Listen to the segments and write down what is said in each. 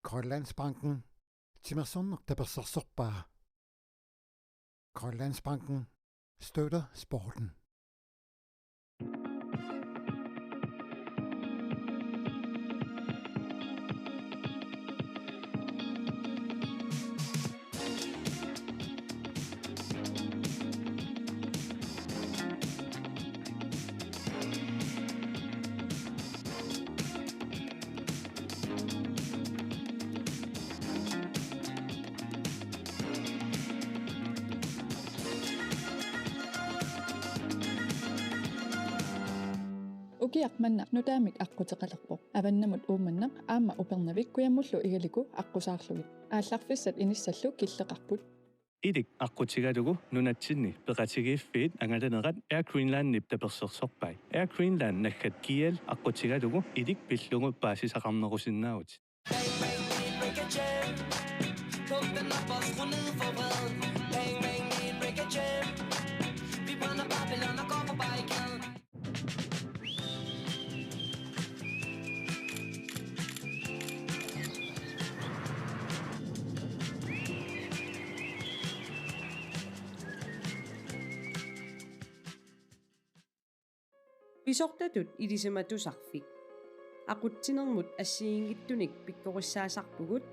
Grønlandsbanken Simonsen der Pissartanngorniunneq. Grønlandsbanken støtter sporten. Ukiaqmanna nutaamik aqqutеқалерпоq аваннамут ууманнақ аама упернавик куяммуллу игалику аққусаарлугит аалларфиссат инissаллу киллеқарпут Idik aqutigalugu nunatsinni peqatigiiffiit angalanеqat Air Greenland-nip tapersersorpai. Air Greenland nakkat kial aqutigalugu idik pillungu paasisaqarnerusinnaavut. Pisortatut ilisematusarfik. Aqutsinermut assiingittunik pikkorissaassarpugut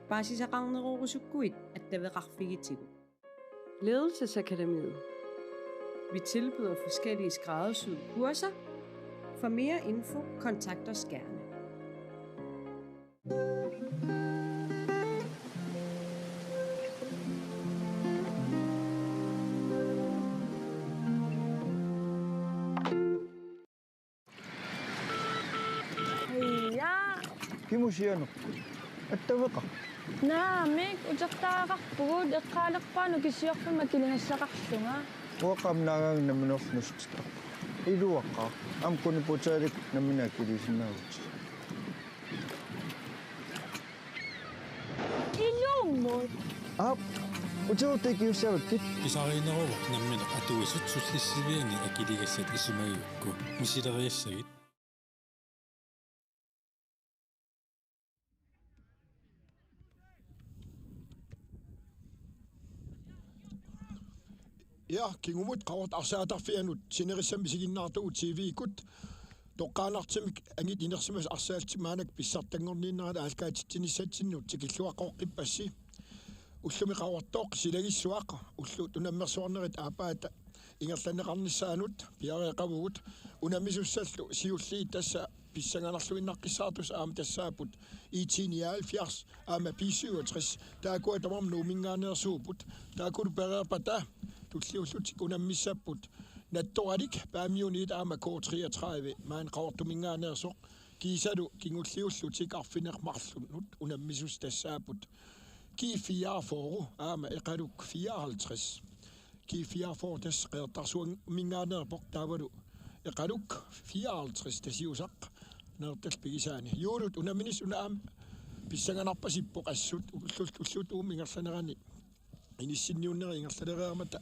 paasisaqarnerorusukkuit attaveqarfigitigut. Ledelsesakademiet. Vi tilbyder forskellige skræddersyede kurser. For mere info kontakt os gerne. Kimusiano. Attavqa. Naamik utaqtaaqarpugut eqqaalerpaanu kissiorfuma kilingassaqarlunga. Uaqamnaagang naminornustaq. Iluaqqa am kuniputaalik namina kilisinaavut. Illummut. Utuutikiussavatkit. Pisariineruuq nammina atuisut sullissiviani akiligassat isumayukku misileriassagit. Ja, kingumut qawat arsaatarfianut sinerissam bisiginnaartu TV-kut toqqaanartimik angit inersimas arsaaltimaanak Pissartanngorniunneq aalkaatitsinissatsinnuut tikilluaqoqqippassi ullumi qawartooq silagissuaq ullu tunammersuarnerit aapaata ingerlaneqarnissaanut piareqavugut unammisussallu siulliit tassa pissanganarluinnaqqissaartus aama tassaaput IT-79 aama B-67 taakua tamam nuuminngaaneersuuput taakulu pereerpata tulliullutik unammissapput nattoqalik paamiuniit aama K33 maan qawartumingaaneersoq kiisalu kingulliullutik arfineqmarlunut unammisus tassaaput K4 aama eqaluk 54 K4 tas qeertarsuangingaaneerpoq taavalu eqaluk 54 tasiusaq neertal pigisaani yuulut unaminis unaam pissanganarpasippoq assut ullullut uumingerlanerani inissinniunneri ingerlanereermata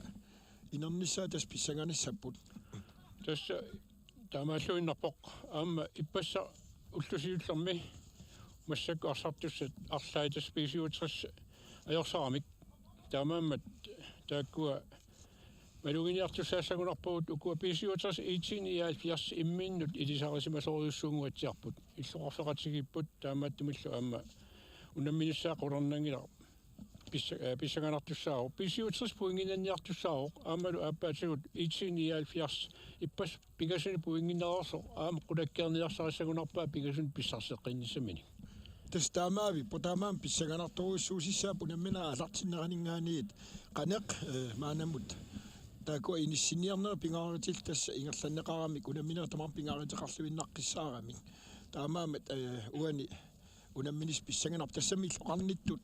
inernissaa tas pissanganissapput tässä taamaalluinnerpoq aama ippassa ullusiullermi массак арсартуссат арлаитас B-67 ajorsaramik taamaammat taakkuа малугиниартуссаассагунарпугут укуа B-67 IT-79 имминнут илисарисимасориуссуунгуатсиарпут иллоқарфеқатигиппут таамааттумиллу аама унамминиссаақулернангила писсаганартуссаау B-67 пуингинанниартуссаау аамалу ааппаатигут IT-79 иппас пигасуни пуингиннерерсо аама қулаккерниарсариссагунарпаа пигасун писсарсеққинниссамини тестамаави потамаам писсаганарторуссуусиссаапу наммина алартиннеранингааниит qanеқ маанамут тако иниссиниарнера пингааритил тасса ингерланнеқарамик унамминера тамар пингааритеқарлуиннаққиссаарамик таамаамат уани унамминис писсаганар тассами иллоқарниттут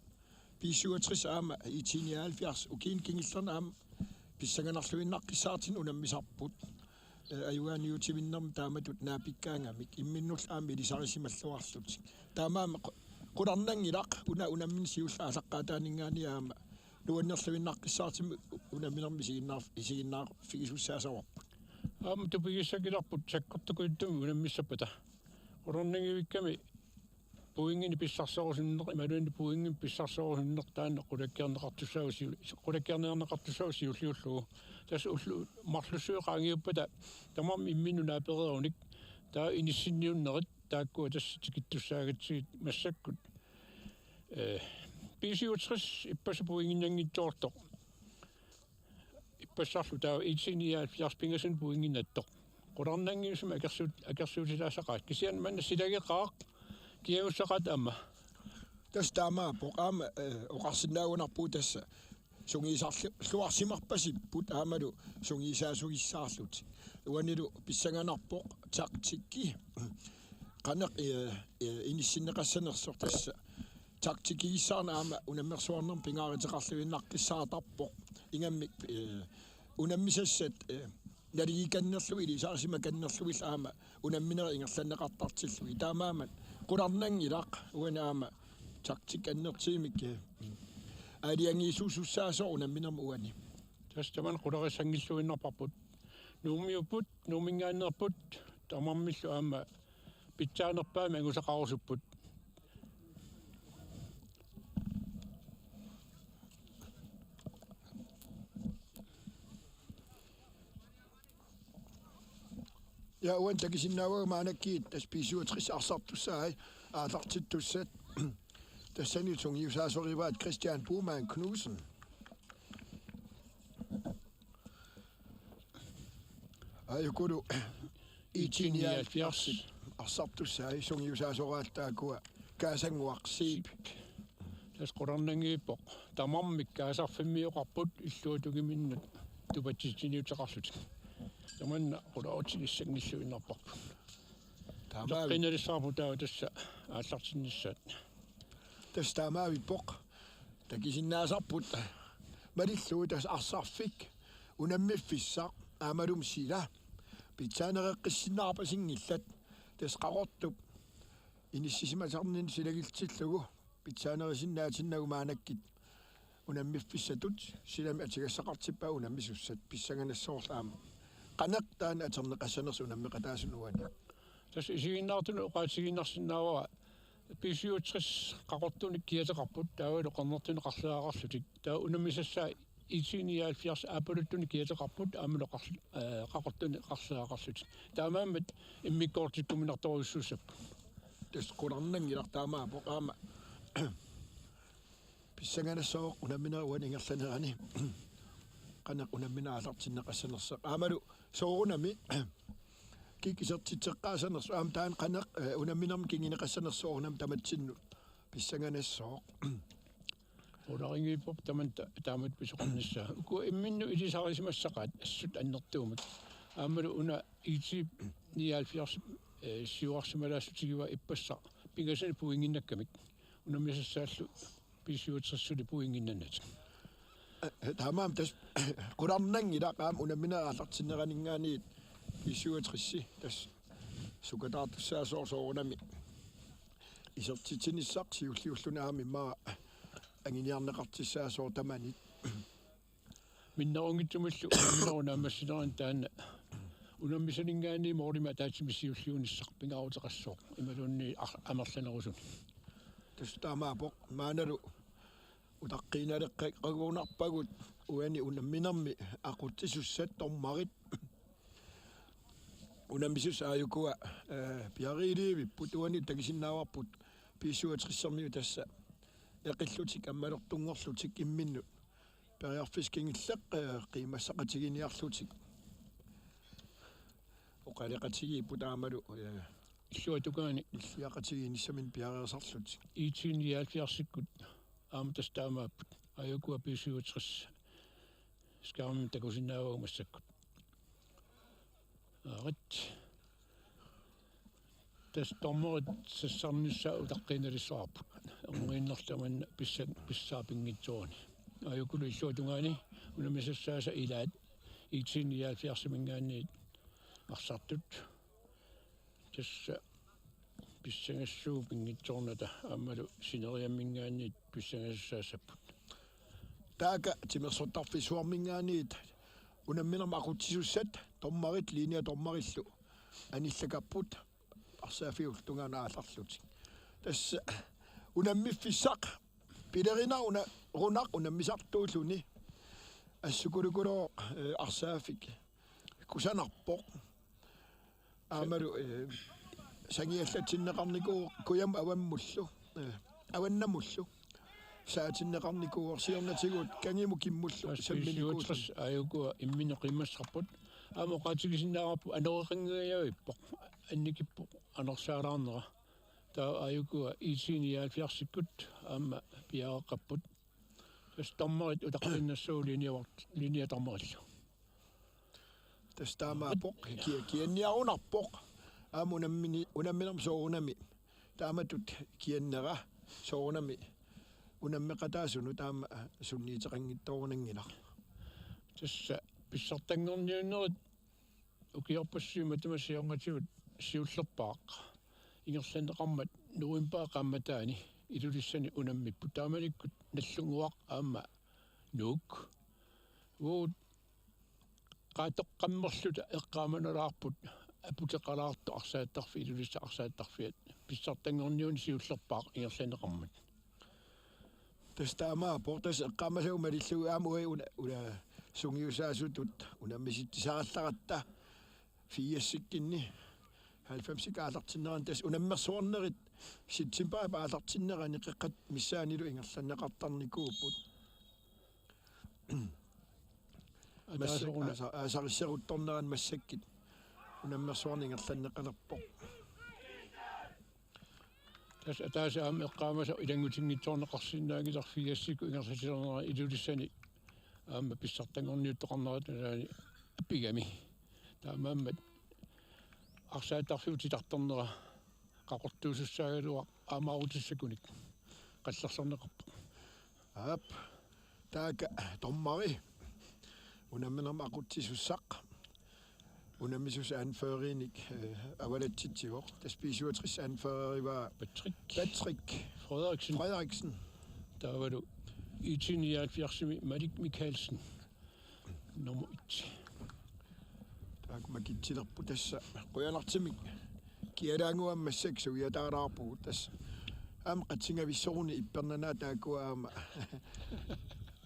B-67 аама IT-79 укиин кингиллерна аама писсаганарлуиннаққиссаартин унаммисарпут аюаниутивиннерм тааматут наапиккаангамик имминнул аами илисарисималлуарлутик таамаама qulарнангилақ унаммин сиулла алаққаатаанингаани аама нуаннерлуиннаққиссаартим унамминерми исигиннаар фигисуссаасаварпут аама тупигиссакиларпут саккортукуиттуми унаммиссаппата qulарнангивикками puingini pissarsorusunneq imaluini puingin pissarsorusunneq taanne qulakkiarneqartusausiulluullugu tas ullu marlusuuqaangiuppata tamam imminuna periunik taa inissinniunnerit taakkua tas tikittussaagatsigit massakkut B-67 ippasu puinginnangittoortoq ippassarlu taa IT-79 pingasun puinginnattoq qularnangiusuma akersuutilaasaqaat kisian manna silageqaaq kiagussaqat amma tas taama poqaama oqarsinnaagunarpuu tassa sungiisarluarsimarpasipput aamalu sungiisaasugissаарlut uanilu pissanganarpoq taktikki qaneq inissinneqassanersoq tassa taktikkigissaarna aama unammersuarnerm pingaariteqarluinnaqqissaatarpoq ingammik unammisassat naligikannerluili saarsimakannerluil aama unammineri ingerlanneqartartillu taamaaman qularnangilaq uanaama taktik annertiimik aliangiisuusussaaso unamminerma uani tastaman qularisangilluinnarparput nuumiuput nuumingaannerput tamarmillu aama pitsaanerpaami angusaqarusupput ja uan takisinnaavaga maanakkiit tas B-67 arsartussaai aalartittussat tassani sungiusaasorivaat Christian Buhmann Knudsen ajukulu IT-79 arsartussaai sungiusaasoraаттаакуа каасангуарсиип tas qularnangiippoq tamarmikkaasarfimmiоqarput illuutugiminnut tupatitsiniuteqarlut tamanna qulautigissanngilluinnerparpu taqqinalissaarpu taa tassa aallartinnissaat tas taamaavippoq takisinnaasarput malilluu tas arsarfik unammiffissaq aamalum sila pitsaanereqqissinnaarpasingillat tas qaqortup inissisimасарнин силагилтиллугу питсаанерисиннаатиннагу маанаккит унаммиффиссатут силами атигассақартиппаа унаммисуссат писсаганассоорлаама qanaqtaan aterneqassanersu unammeqataasun uani tas isiginnaartunu uqaatiginnarsinnaavara B-67 qaqortunik kiateqarput taavalu qernertunu qarlaaqarlutik taa unammisassaa IT-79 aapaluttuni kiateqarput aamulu qaqortuni qarlaaqarlutik taamaammat immikkoortikkuminartoruissuussappu tas qularnangilart poqaama pissanganassoo unammina uan ingerlanerani qanaq unammina aalartinneqassanersa aamalu soorunami kikisertitseqqaasanersu aam taan qanaq unamminarm kingineqassanersoorunam tamatsinnu pissanganassoo ularingiippop taamat pisoqarnissaa uku imminnu ilisarisimassaqaat assut annertuumut aamalu una IT-79 siuarsimalaasutigiva ippassa pingasani puinginnakkamik unammisasaallu B-67 puinginnannat taamaam tas qularnangilaqaam unammina aallartinneqaningaaniit B-67 tas sukataartussaasoorsoorunami isertitinissaq siulliullunaami maa anginiarneqartissaasoor tamanit minnerungittumillu minnerunaamassinerin taanna unammisaningaani moorima taatimissiulliunissaq pingaruteqassooq imalunni amerlanerusun tas taamaapoq maanalu utaqqiinaleqqaguunarpagut uani unamminermi aquttisussat tormarit unammisus aayukua piariiliivipput uani takisinnaauarput B-67 tassa eqillutik ammalortungorlutik imminnu periarfiskingilleq qiimassaqatiginiarlutik oqaleqatigiipput aamalu illuatukaani illiaqatigiinissamin piareersarlutik IT-79 aamtas taamaapput ajukua B-67 skarmin takusinnaavaumassakkut aarat tas tormerit sassarnissaa utaqqinalissaarput orngiinnerlamanna pissaapinngitsuuni ajukulu illuatungaani unamisassaasa ilaat IT-79 mingaanniit arsartut tassa pissangassuu pingitsornata aammalu sineriammingaanniit pissangassaasapput taaka timersortarfisuarmingaaniit unamminerma aqutsisussat tormarit linea tormarillu anillakapput arsaafiul tungaana aallarlutik tässä unammiffissaq pilerina runaq unammisartuulluni assukulukulo arsaafik kusanarpoq aamalu sangiallatsinneqarniku kuyam awammullu awannamullu saatinneqarnikuorsiornatiguut kangimu kimmullu samminikus ayuku immineqimmassarput amoqatigisinnaarappu anereqingeeyavippoq annikippoq anersaalaarnera taa ayuku IT-79 aama piaaqapput tastammarit utaqqinnassuuliniavart liniatarmerillu tastamaappoq kianniarunarpoq unamminam soorunami taamatut kiannera soorunami unammeqataasunu taama sunniiteqanngittoorunanngila tassa Pissartanngorniunneq ukiarpassiuma tamassiorngatibut siullerpaaq ingerlaneqarmat nuimpaaqammataani ilulissani unammippu taamanikkut nallunguaq aama nuuk uut qaatoqqammerluta eqqaamanalaarput aputeqalaartu arsaattarfi ilulissa arsaattarfiat Pissartanngorniun siullerpaaq ingerlaneqarmat tastamaappoq tas eqqaamasaumalillugu aamui una sungiusaasutut unammisittisarallaratta fiassikkinni 90 aalartinneran tas unammersuornerit sitsimpa paalartinnerani qeqqat missaanilu ingerlanneqartarnikuupput asarissaruttorneran massakkit unammersuorni ingerlanneqalerpoq tas ataasaam eqqaamasa ilangutinngitorneqarsinnaagillarfiassiku ingerlasilernera ilulissani aama Pissartanngorniuttoqarnerat naani appigami taamaammat arsaattarfiutitartornera qaqortuusussaagalua aamaarutissakunik qallersorneqarpo aap taaka tommari unamminam aqutsisussaq unammisus anførinik avalatsitsivoq tas B-67 anføreriva Patrick Frederiksen taavalu IT-79 Malik Mikkelsen nummer 1 taak makitsillerpu tassa quyanartimik kialaanguammassak uiataaraarpugut tas aam qatsingavissoruni ippernanaa taakua aama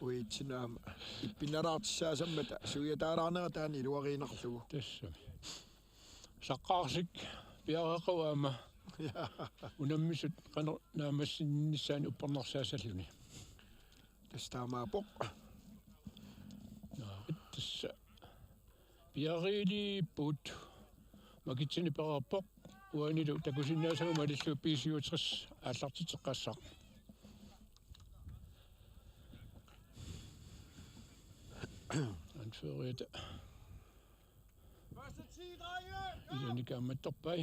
uitsinaama ippinalaartissaasammata suiataaraarnera taani iluariinarlugu tassami saqqaarsik piaraqawaama unammisut qano naamassinnissaani upparnersaasalluni tastamaappoq tassa piariiliipput makitsini parappoq uanilu takusinnaasagumalissu B-67 aallartiteqqaassaq anføriata ilanikammattorpai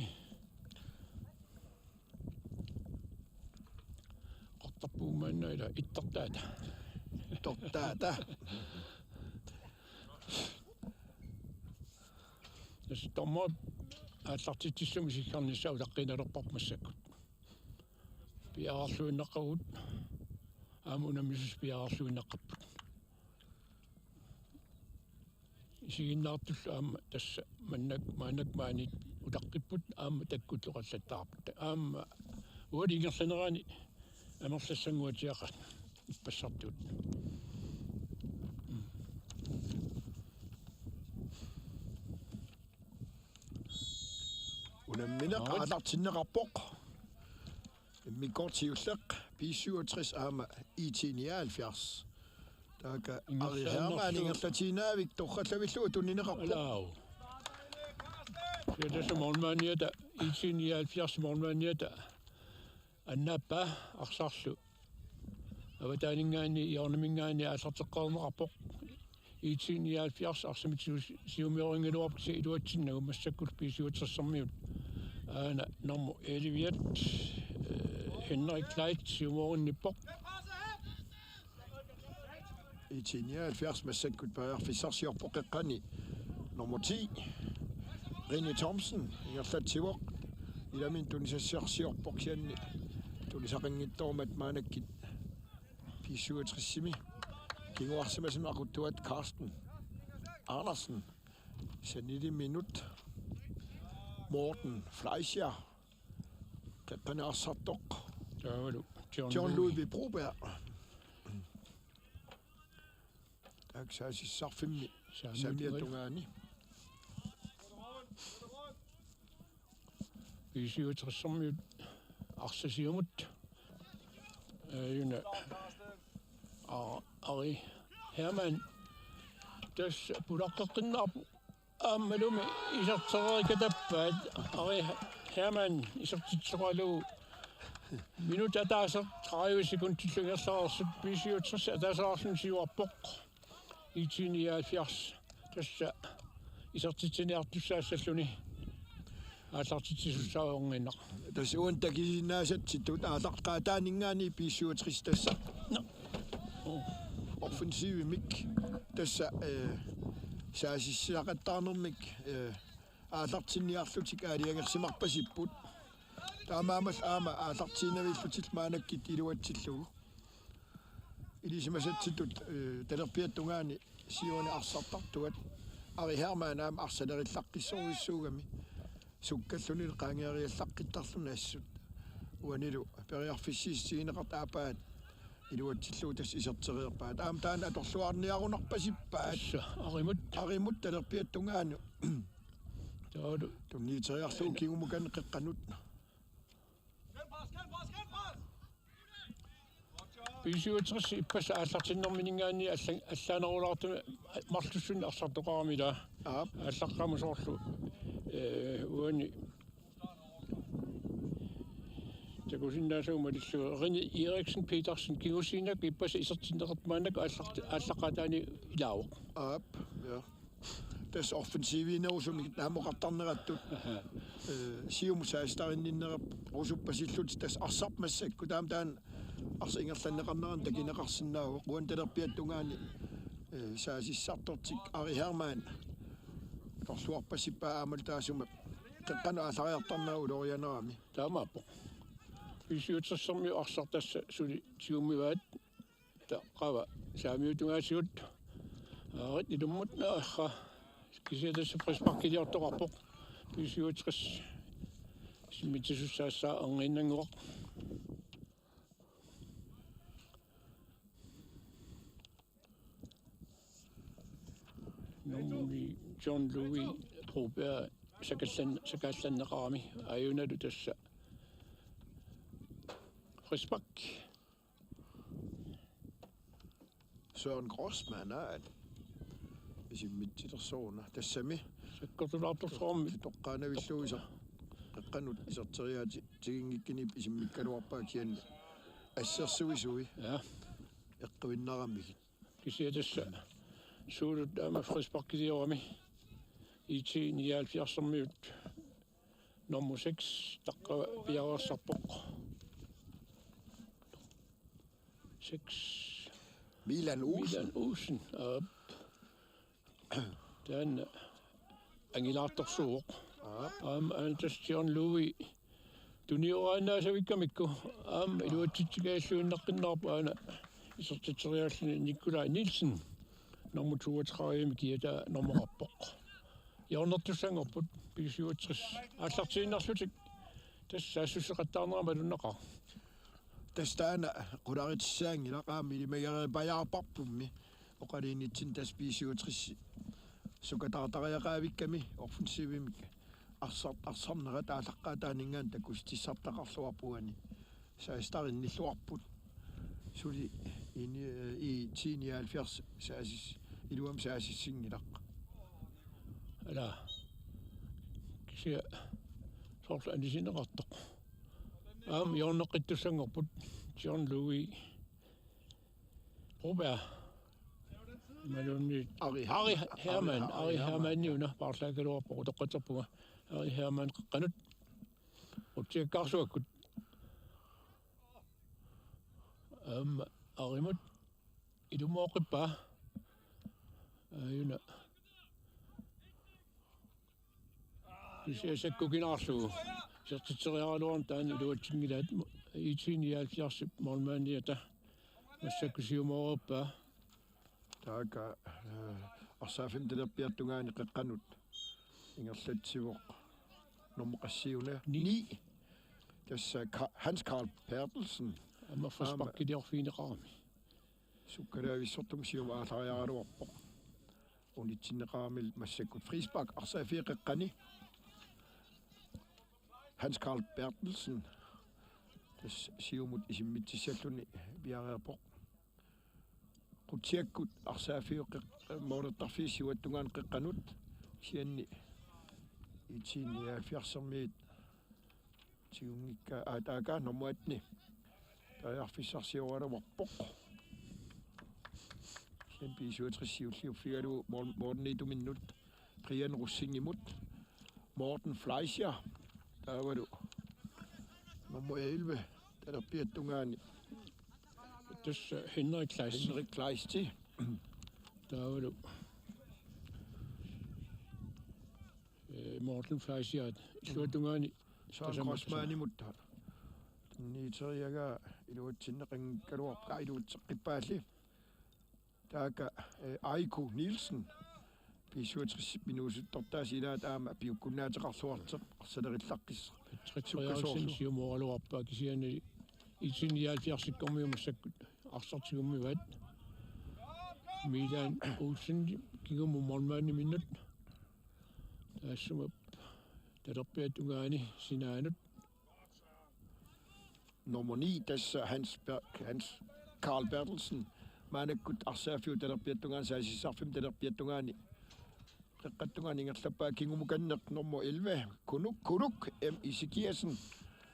qortarpuumaannaila ittortaata tortaata tas tomma aallartitissumi sikkarnissa utaqqinalerparmassakut piaarluunneqqagut aamunammisus piaarluunneqqapput isiginnaartullu aama tassa mannak maanit utaqqipпут aama takkutluqallattaarput aama ualingerlanerani amerlassanguatiaqat ippassartuut unammineq aalartinneqarpoq immikortiulleq B-67 aama IT-79 taaka arihaamaanigerlatinaavik torrallavillu tunnineqarpoq alaaw siatassa mornmaaniata IT-79 mornmaaniata annappa arsaarlu avataaninggaani iornamingaani aallarteqqorneqarpoq IT-79 arsamit siumiorингалуарпси илуатсиннагу массаккул B-67 аана нормо эливиат Henrik Leit siumiorинниппоq IT-79 massakkut paarfissarsiorpoq eqqani nummer 10 René Thomsen ingerlatsivoq ilamin tunisassiarsiorpoq sianni tunisaqinngittormat maanakkit B-67 kinguarsimasen aquttuat Karsten Andersen 90 minut Morten Fleischer keqqanaarssartoq John Louis Broberg. Tak så sarfimmi samiatungaani. B-67 Arsaalluni Jørgen Ari Herman das pulaqqeqqinnaarpu aammalumi isartererikatappaat Ari Herman isartitsoqalugu minuta taaser 30 sekundtillugerlarersut B-67 ataasaarlun siuarpoq IT-79 tassa isartitiniartussaassalluni ааллартитсуссааорниннақ тасуун такисиннаасатситтут аалаққаатаанинггаани B-67 тасса offensivimik тасса саасиссиақаттаарнэрмик аалартинниарлутик аалиагерсимарпасиппут таамаамал аама аалартиинавиллутил маанаккит илуатсиллугу илисимасатситтут талерпиаттунгаани сиуни арсартартугат Ari Herman аама арсалериллаққиссоруиссуугами суккаллуни qaangiariallaqqittарлуна ассут уанилу периарфиссииссигинеқарт аапаат илуатсиллуу тас исертериерпаат аама таана аторлуарниарунарпасиппаат аримут талерпиаттунгаану таалу тунниитериарлуу кигумукан қеққанут B-67 иппаса ааллартиннэрминингаани аллаанерулаартуми марлуссун арсартоқарамила ааллаққамусоорлу уани такусиннаасуумалиллу Rene Eriksen Petersen кигусинак иппаса исертиннеқартмаанак ааллаққатаани илаавоқ ja das offensivinnerusumi naamоqartarnerаттут siumusaastarinnиннерап русуппасиллут тас арсарпассакку таам арса ингерланнеқарнеран такинеқарсинаавоқ уанталерпиаттунгаани саасиссартортик Ari Herman торсуарпасиппаа аамал таасума теққана аалариартарнаа улорианерами таамааппо B-67 арсартасса сули тиуммиваат таққава саамиутунгаасиут аарит илуммут наахха кисиатасса преспаркилиортоқарпоқ B-67 симмитсуссаассаа ангиннангуақ номми John Louis Broberg sakaallanneqarami ajunalу tassa Frisbak Søren Grossmann isimmittilersuuna tassami sakkortulaartorsormi toqqaanavilluisa qaqqanut iserteriaati tigingikkini isimmikkaluarpaa kianni assersuisui ja eqqivinnaramigit kisiatassa suulut aama Frisbak-kiliorami IT-79 nummer 6 taqqava piarersarpoq 6 Milan Olsen den angilaartorsuuq antas John Louis tuniорааннаасавиккамикку илуатситсигaalluinneqqinnarpu aana isertiterialluni Nikolai Nielsen nummer 32 kiata nummerappoq Jørgen B-67 ааллартииннарлутик тассаассусеқаттаарнерамалуннеқар тастаана qularitsaangilaqaami ilimageripajaarparpummi oqaliinitsin tas B-67 sukataartariaqaavikkami offensivimik арсарнерат аалаққаатаанингаан такустиссартақарлуарпуани саастаринниллуарпут сули ини IT-79 саасис илуам саасиссингилақ ала кися сорла анисинеқартоқ аам йорнеқиттуссангорпут John Louis Broberg малунни Ari Herman юна парлагалуарпо тоққатерпуга Ari Herman қанут утсиаккарсуаккут аримут илумооқиппа юна исиасаккукинаарсуу сертитериаралуарн таани илуатсингилаат IT-79 молмааниата массаккусиумоорпаа таaka арсаафимталерпиартунгаани қеққанут ингерлатсивоқ нормоқассиуна 9 tässä Hans Carl Bertelsen. Amma forsbakki det fine raami. Sukkeraavissortumsium aatariaaruarpo. Unitsinneqaamil massakkut frisbak arsaafiiqeqqani. Hans Carl Bertelsen. Tas siumut isimmitsissalluni viareerpoq. Qutiakkut arsaafiuqeq moortarfiisiuattungaan qeqqanut. Sianni itsinni fiarsermiit tiungikka aataakaa normuatni. Tajarfissarsiuaravarpoq. Sian piisuutrissiulliuffigalu mordenituminnut Brian Russingimut Morten Fleischer taavalu nummer 11 talerpiattungaani tässä Henrik Kleisti taavalu Morten Fleischer suutungaani saanqosmaanimut niiteriaga iluutsinneqingkaluarqa iluutseqqipaalli taaka Aiku Nielsen piisuutrissip minuusuttortaas ilaat aama piukkunnaateqarluarteq arsalerillaqkis tritriaaksen siumualuarpaa kisiani itsinniaalfiarsikkormiumassakut arsartigummivat Milan Olsen kigumumormaani minnut taassumup talerpiatungaani sinaanut nummer 9 tässä Hans Carl Bertelsen maanakkut arsaafiu talerpiattungaan saasissarfim talerpiattungaani qeqqattungaan ingerlappaa kingumukanneq nummer 11 kunuk Isikkiasen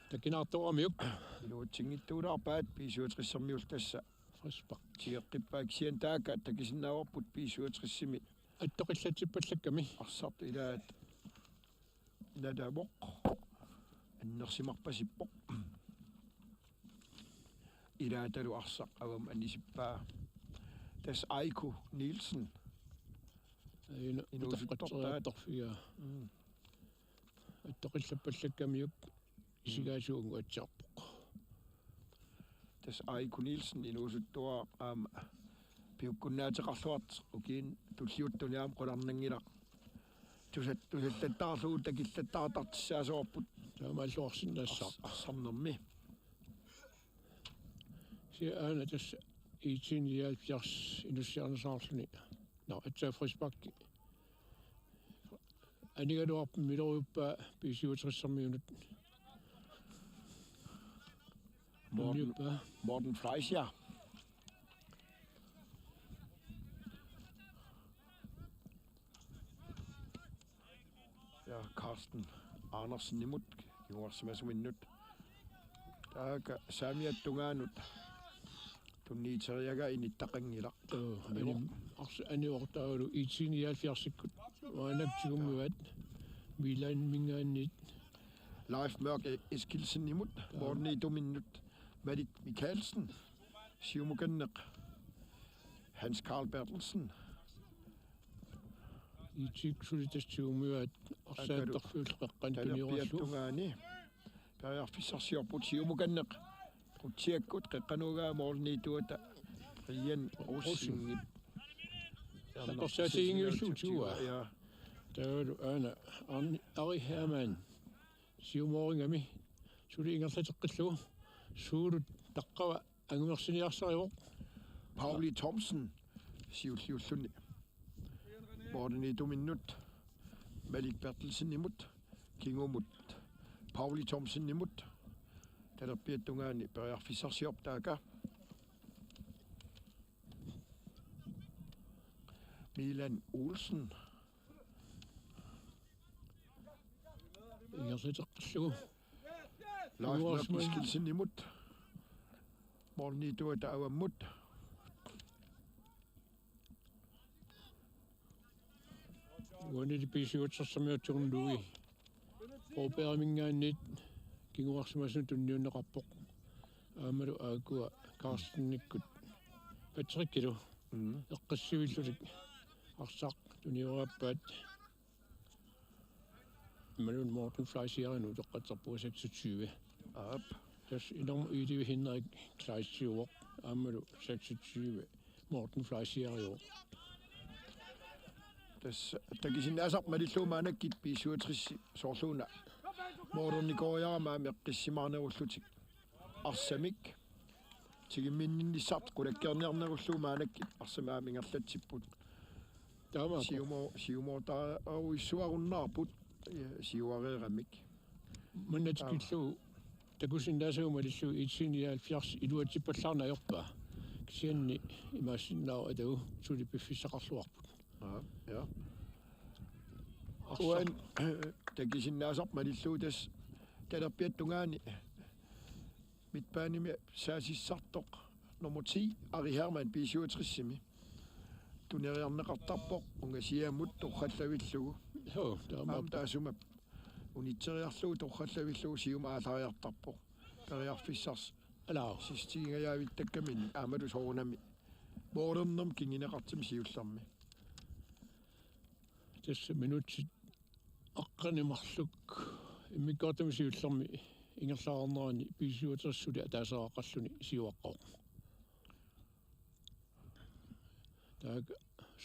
takinaartuamiuk iluutsingittuulaarpaat piisuutrissermiul tässä frisbak tigeqqippaak sian taaka takisinnaavaput piisuutrissimi attoqillatsippallakami arsart ilaat nadavoq annersimarpasippoq ilaatalu arsaq avam anisippaa tas Aiku Nielsen inuusuttortaattorfiga attoqillappallakamiuk isigaasuungu atsiarpoq tas Aiku Nielsen inuusuttua piukkunnaateqarluart ukiin tulliuttuniaam qolarnangilaq tusattattaarluut takillattaartartissaasuarput taamalluarsinnassaq arsarnermi aana tässä itsinniaalfiars inussiarnasaarluni atsaa frisbakki anigaluarpu miloriuppaa piisiutrissarmiunut Morten Fleischer ja Carsten Andersen nimut kiuarsimasuminnut taaka saamiattungaanut tunniiteriaga inittaqangilaq aniortaalu itsinniaalfiarsikkut maanaktigummivat Milan mingaannit Leif Mørk Eskilsen nimut mordenituminnut Marit Michaelsen siumukanneq Hans Carl Bertelsen itsiksulitastigummivat arsaattarfiulleqqan tuniorassuungaani periarfissarsiorput siumukanneq qutiakkut qeqqanuugaa mordenituata Brian Russingip Arsaatiingiulluutua taalu aana Ari Hermann siumooringami suli ingerlateqqillugu suulut taqqava angumersiniarsarivoq Pauli Thomsen siulliulluni mordenituminnut Malik Bertelsen nimut kingumut Pauli Thomsen nimut talerpiattungaani periarfissarsiortaaka Milan Olsen ingerlateqqillugu Leif Mørk Eskilsen nimut mordenituata avammut uanili piisiutsarsermiutsurunlugi ooperamingaannit kinguarsimasunu tunniunneqarpoq aamalu aakua Karstennikkut patrikkilu eqqassivillulik arsaq tuniuaappaat malun Morten Fleischerinu teqqaterpua 26 tas inormu iilivi Henrik Kleistiuoq aamalu 26 Morten Fleischeriuoq tas takisinnaasarp malilluumaanakkit piisuutrissi sorluuna Moornikoriaama meqqissimarnerullutik Arsaamik tigimminnissart qulakkernernerulluumaanak Arsamaamingerlatsipput taama siumo taa uissuarunnaarput siuareeramik munnatikillu takusinnaasuumalillu 170 iluatipallarnaajorpaa kisianni imaassinnaa atau sulipiffissaqarluarput ja uan takisinnaasarp malilluutas talerpiattungaani mitpaanimi saasissartoq nummer 10 Ari Herman B-67 tuneriarneqartarpoq ungasiaamut torrallavillugu jo taasumap unitseriarlugu torrallavillugu siuma aalariartarpoq periarfissars alaa sistigingajaavittakkamin aamalu soorunami boordernerm kingineqartim siullarmi tässä minuutsit aqqanimarluk immikkortamisiullermi ingerlaarnerani B-67 ataasaaqalluni siuaqqoq taak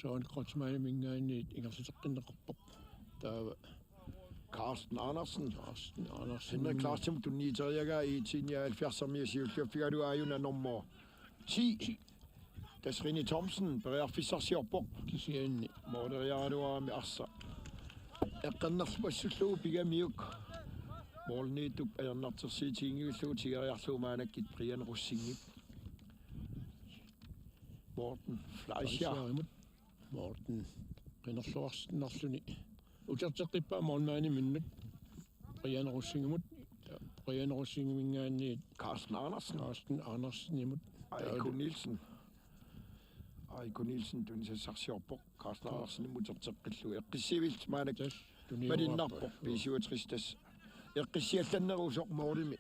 soon qotsmaanimingaanniit ingerliteqqinneqarpoq taava Carsten Andersen Henrik Clarkson tunniiteriaga IT-79 siulluaffigalu aajuna nummer 10 Tasrini Thomsen periarfissarsiorpoq kisianni mooderiaaluarami arsa eqqannerlupassullugu pigamiuk moolniitup ajernartersiitiingiullugu tigeriarluumaanakkit prianerussingip Morten Fleischer Morten qinnerluarsinnarluni uterteqqippaa moormaani minnut prianerussingimut prianerussingiminngaanniit Carsten Andersen Aiko Nielsen tunnisarsiorpoq Carsten Andersen muterteqqillu eqqissivilt maanak malinnarpoq B-67 eqqissiallanneruusoq moorimi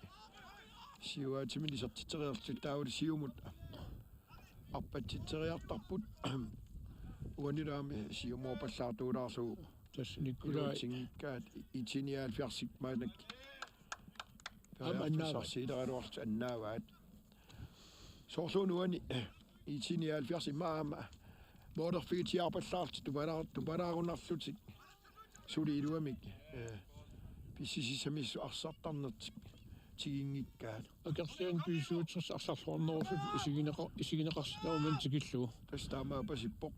siuaatimilisartiteriarlut taavuli siumut arpatsiteriartarput uanilaami siumoopallartuulaarsugu tässä Nikolai singikkaat IT-79 maanak periarfissarsiileraluart annaavaat soorluunuani IT-79 maama mooderfiitiarpallaart tupalaarunnarlutik suliiluamik pissisimissu arsartarnertik tigingikkaat akerlian B-67 arsarluarnerusut isigineqarsinauman tikillugu tastaamaapasippoq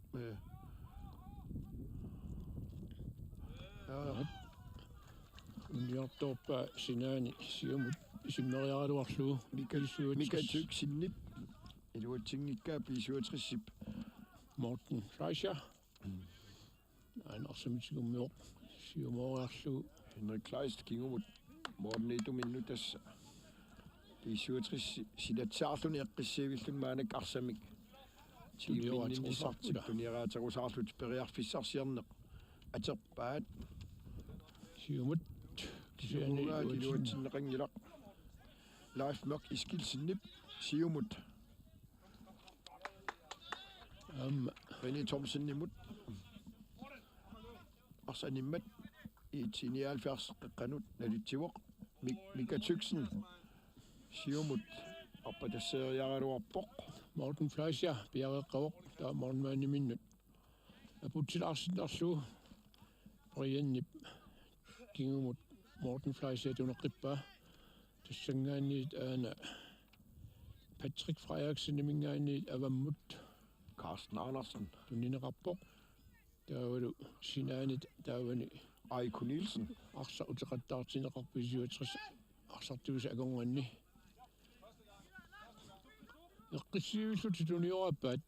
uniartorpa sinaani siumut isimmeriaraluarlugu mikatsyksinnip iluatsingikkaa B-67 Morten Fleischer Andersamitigummior siumoriarlugu Henrik Kleist kingumut moorniituminnutas B-67 silatsaarluni eqqissiivillun maanak arsamik tigiminnisartik tunieraaterusarlut periarfissarsiarneq aterpaat siumut kisiani iluatsinneqangilaq Leif Mørk iskilsinnip siumut René Thomsen nimut arsanimmat IT-79 qeqqanut nalitsivoq mikatyksen siumut arpatasseriaraluarpoq Morten Fleischer piareqqavoq taa mornmaaniminnut aputilarsinarlugu priannip kingumut Morten Fleischer tuneqqippaa tassangaanniit aana Patrick Frederiksen nimingaanniit avammut Carsten Andersen tunnineqarpoq taavalu sinaanit taavani Aiko Nielsen arsa uteqattaartineqarpisiuatris arsartuus agonganni eqqissiivillut tuniorappaat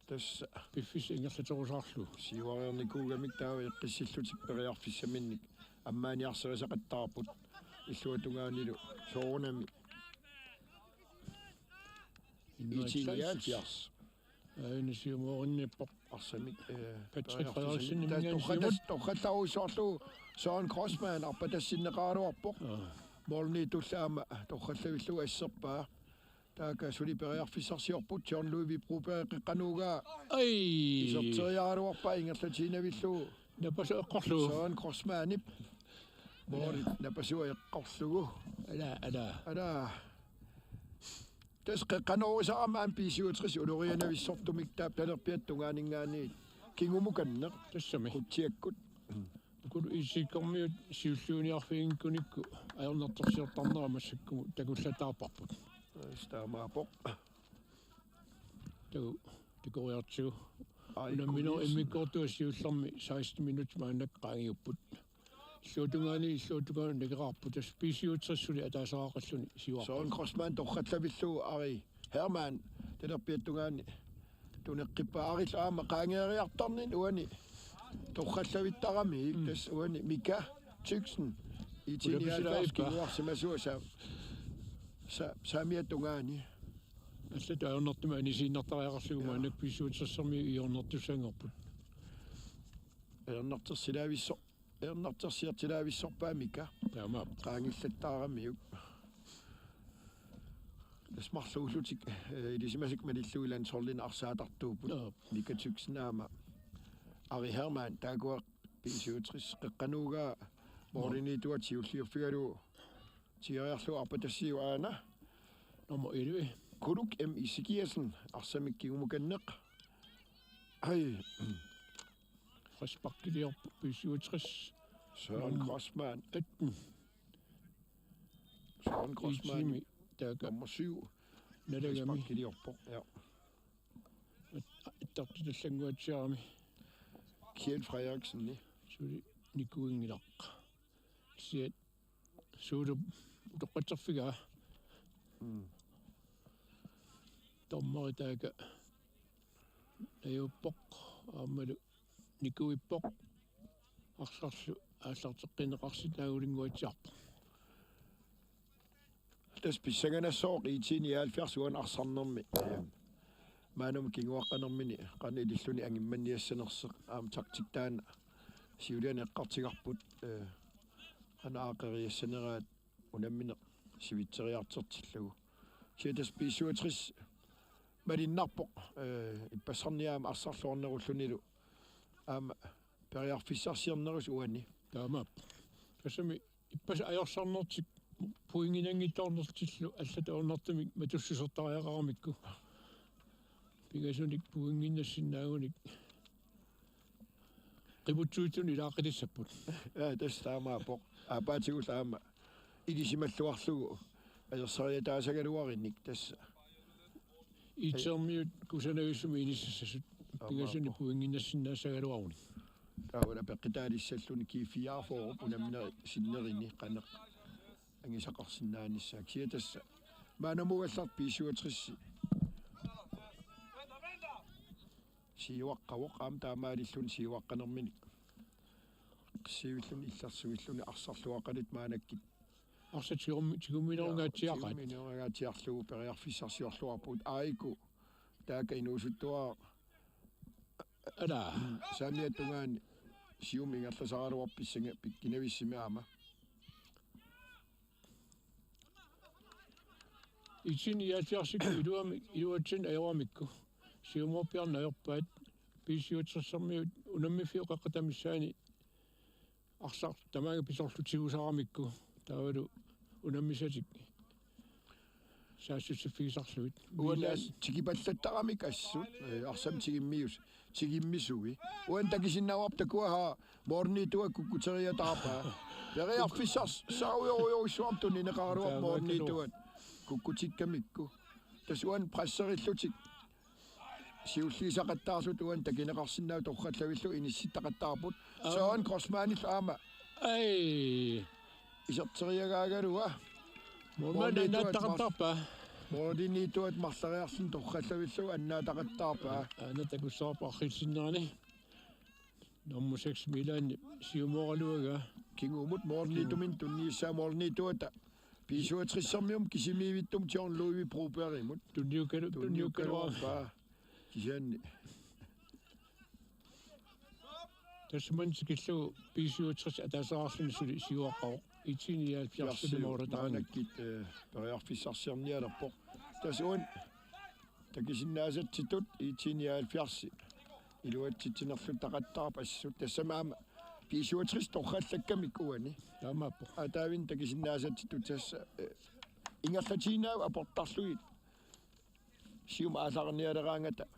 tassa piffis ingerlaterusarlu siuariernikuugamik taava eqqissillutik periarfissaminnik ammaaniarserisaqattaarput illuatungaanilu soorunami IT-79 aina siumoorinniappoq arsamik Patrick Frederiksen nimingaansiumut toqattauissorlu Søren Crossman arpatassinneqaaluarpoq moorniitullaama torrallavillugu asserpaa taaka suli periarfissarsiorput Jean-Louis Vibrupe qeqqanuugaa ai iserteriaaluarpaa ingerlatiinavillugu napaseeqqorlugu Søren Crossmanip moorit napasua eqqorlugu ala qeqqanuurisaramaan B-67 ulorianavissortumik taap talerpiattungaaninggaani kingumukanneq tassami kutsiakkut kun Isikkamik Arsaalluni arfiinkunikku ajornertorsiortarneramassakkumu takullataarparput Staamaapok. Tikoriartigu unamminor immikkortuassiullermi 16 minut maanak qaangiupput иллуутунгаани никеқарпу тас писиутсассули атаасаақаллуни сиуарпу Søren Grossmann torqallavillu ari Herman tenerpiattungaani tuneqqippa arilaama qaangeeriartarnin uani torqallavittarami tas uani Mika Tyksen IT-79 saamiattungaani аллата аернартума анисииннартариақарлугу маанак писиутсассарми иорнартуссангорпут Ernertersilavissорpaamika таама qaangillаттаарamiuk tasmarluullutik ilisimasik malilluilan sorlin arsaatartuuput Mika Tyksenaama Ari Herman taakua pisiutris qeqqanuugaa mooriniituat siulliurfigalu tiariarlu arpatassiu aana nummer 11 Kuluk M. Isikkamik Arsaalluni Hej. Friskbakkeliorpu pisiutris Søren Grossmann. 18 Søren Grossmann. Nummer 7. Friskbakkeliorpu. Ja. Tartitallangguatsiarami. Kjell Frederiksen. Suli nikuingilaq. Siat suudu utoqqatsarfigaa. Tommaritaaka ajuppoq aammalu nikuippoq arsarlu aallarteqqineqarsitaagulinguatsiarpu Tas pissanganassoq IT-79 uan arsarnermi maanum kinguaqqanermini qanililluni angimmanniassanerseq aam taktiktaana siulian eqqartigarput qanaaqeriassaneraat unammineq sivitseriartertillugu siatas pisuatris Marinnarpoq ippassarniaama arsarluornerullunilu aama periarfissarsiarnerus uani taamaap kasami ippas ajorsaarnertik puinginangittornertillu allataornertamik matussusertariaqaramikku pigasunik puinginnassinnaagunik qibutsuutun ilaaqilissaput tas taamaapoq aapaatigullaama ilisimalluarlugu ajersariataasagaluarinnik tassa Itsermiut kusanagissumi inissassasut pigasuni puinginnassinnaassagaluaruni taawala peqqitaalisalluni kiifiaarfoorup unammineri sinnerini qaneq angisaqarsinnaannissaak siatassa maanamugallar pisuatrissi siuaqqavoq aam taamaalillun siuaqqanerminik siulluni illarsuilluni arsarluaqalit maanakkit арсатигумминерунгаатсиақат periarfissarsiorluarput aiku taaka inuusuttua ала saamiattungaani siumingallasaraluarpissinga pikkinavissimi aama itsini yaatiarsikku iluatsin ajoramikku siumorpiarnaajorpaat pisiutsersermiut unammifiuqaqqatamissaani arsar tamaanga pisorlutigusaramikku taavalu unammisatik saassutсиффигисарлуит уанаас тигипаллаттарамик ассут арсам тигиммисуги уан такисиннауап такуаха морнитуа куккутериатаапа периарфиссарс сауйоруйоруссуартуни неқаруап морнитуат куккутиккамикку тасуан прассериллутик сиуллисақаттаарсут уан такинеқарсиннау торхаллавиллу инисситтақаттаарпут Søren Grossmann аама ай исертериагаагалуа морниннааттақаттарпа морнинитуат марлариарсин торхаллавиллу аннаатақаттаарпа анатакуссаарпа архилсиннерани номер 6 милаани сиуморалуага кингумут морнитумин туннииссаа морнитуата писуатриссермиум кисимиивиттум тиорнлуиви проперимут тунниуккалуарпа кисианни тасмансикиллу писуатрис атаасаарлуни сули сиуаққао итсиниаалфиарсимаорутаанаккит периарфиссарсиарниалерпо тасуан такисиннаасатситут итсиниаалфиарси илуатситсинерлу тақаттарап ассут тассамаама писуатрис торхаллаккамик уани таамааппо атаавин такисиннаасатситут тасса ингерлатинаа апортарлуит сиум аасаарниалераангата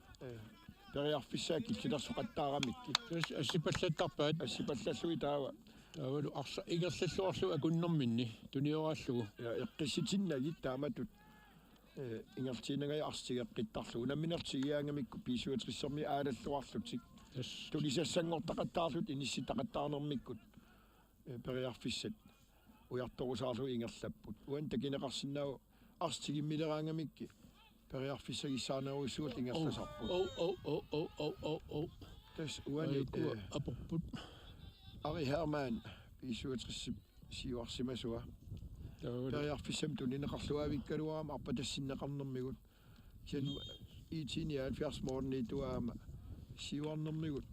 Periarfissaakki tilersoqattaaramikki. Assipallattarpaat Assipallallui taava. Taavalu arsa ingerlalluarlu akunnerminni tunioraallugu. Ja eqqissitinnagit taamatut ingertiinagaya arstigeqqittarlugu. Namminertigiaangamikku piisuatrissermi aalalluarlutik. Tulisassangortaqattaarlut inissitaqattaarnermikkut. Periarfissat ujartorusaarlu ingerlapput. Uan takineqarsinnaagu arstigimmileraangamikki. Periarfissagissaanaruissuut ingerlasarput. Tas uani apurput. Ari Herman piisuatrissip siuarsimasua. Periarfissam tunineqarluavikkaluaama arpatassinneqarnermigut. Sen IT-79 mornituaama siuarnermigut.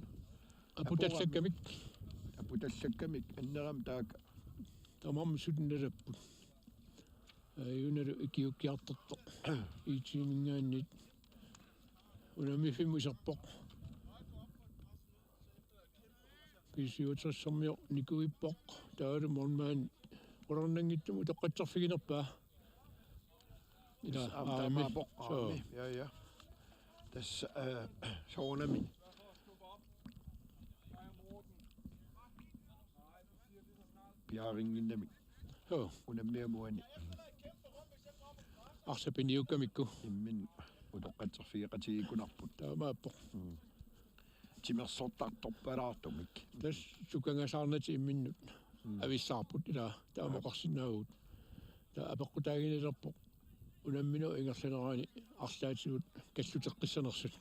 Aputallakkamik anneram taaka. Tamam sudnerapput. Ayunaru ikiukkiartartoq. IT-79 unamiffimuisarpoq. Pisiuatrassermio nikuippoq taalu mormaan orannangittumu toqqatserfiginerpaa. Ila aamappoq aami. Ja. Tas soonami. Piaringinnami. Unammiamuani. Arsapiniukkamikku. Immin utoqqatserfigeqatigikunarput. Taamaappoq. Timersortartorpalaartumik. Tas sukangasaarnati imminnut. Avissaarput ila taamoqarsinnaagut. Ta apeqqutaaginelerpoq. Unammino ingerlaneraani arlaatigut kalluteqqissanersut.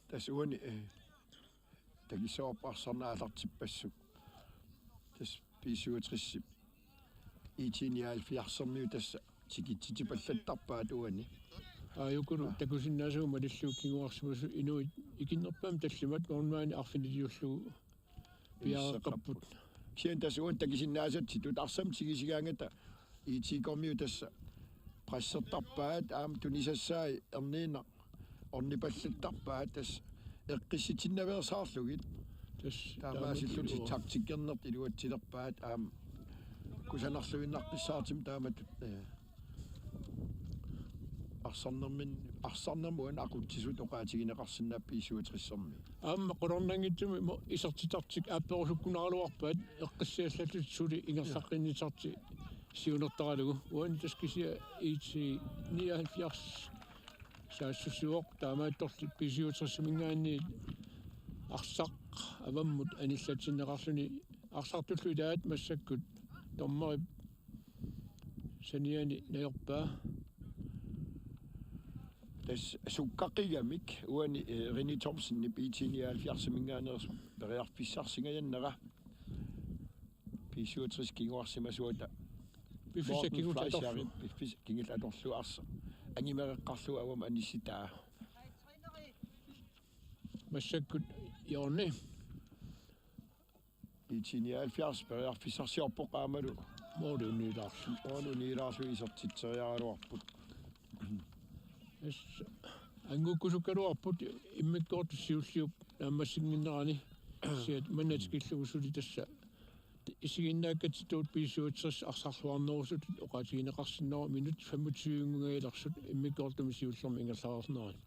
Tas uani tagissoorpaarsarnaalartippassuk. Tas piisuutrissip IT-79 tassa tikitsitipallattarpaat uani. Ayukunu takusinnaasuuma malluukkinguarsimusu inuit ikinnerpaam tallimat mormaani arfiniliullugu piareqqarput. Kien tas uan takisinnaasatitut arsam tigisigaangata IT-79 tassa pressertarpaat aam tunisassaai erniina ornipallattarpaat tas eqqissitinnaverasaarlugit. Tas taamaasilluti taktikkernerт iluatsilerpaat aam kusanarluinnarqissaartim taamatut арсарнермуан акутсисут оqaatigineqarsinnaappiisuutrissermi аама qolornangitsumi mo isertitartik аапперусуккунаралуарпаат эққиссиаллалут сули ингерлаққиннитарти сиунертаралугу уани таскисиа IT-79 саассусуоқ таамаатторли писиуутриссимингаанни арсақ аваммут аниллатсиннеқарлуни арсартуллу илаат массаккут томмери саниани наерпаа tas sukkaqigamik uani Rini Thomsen ni IT-79 mingaaners periarfissarsingajanera P67 kinguarsimasuata pifisakkingutarlu kingilatorlu arsa angimereqqarlu awam anisitaa massakkut Jørgen IT-79 periarfissarsiorpoq aamalu mooruniilaarlu isertitseriaaluarput ангуккусуккалуарпут иммиккоорту сиуллиуп нааммассингиннерани сиат маннатикиллугусули тасса исигиннааккатитуут писуутсерс арсарлуарнерусут оqaatigineqarsinnera минут 25-нгугаиларсут иммиккоортуми сиуллерми ингерлаарнерани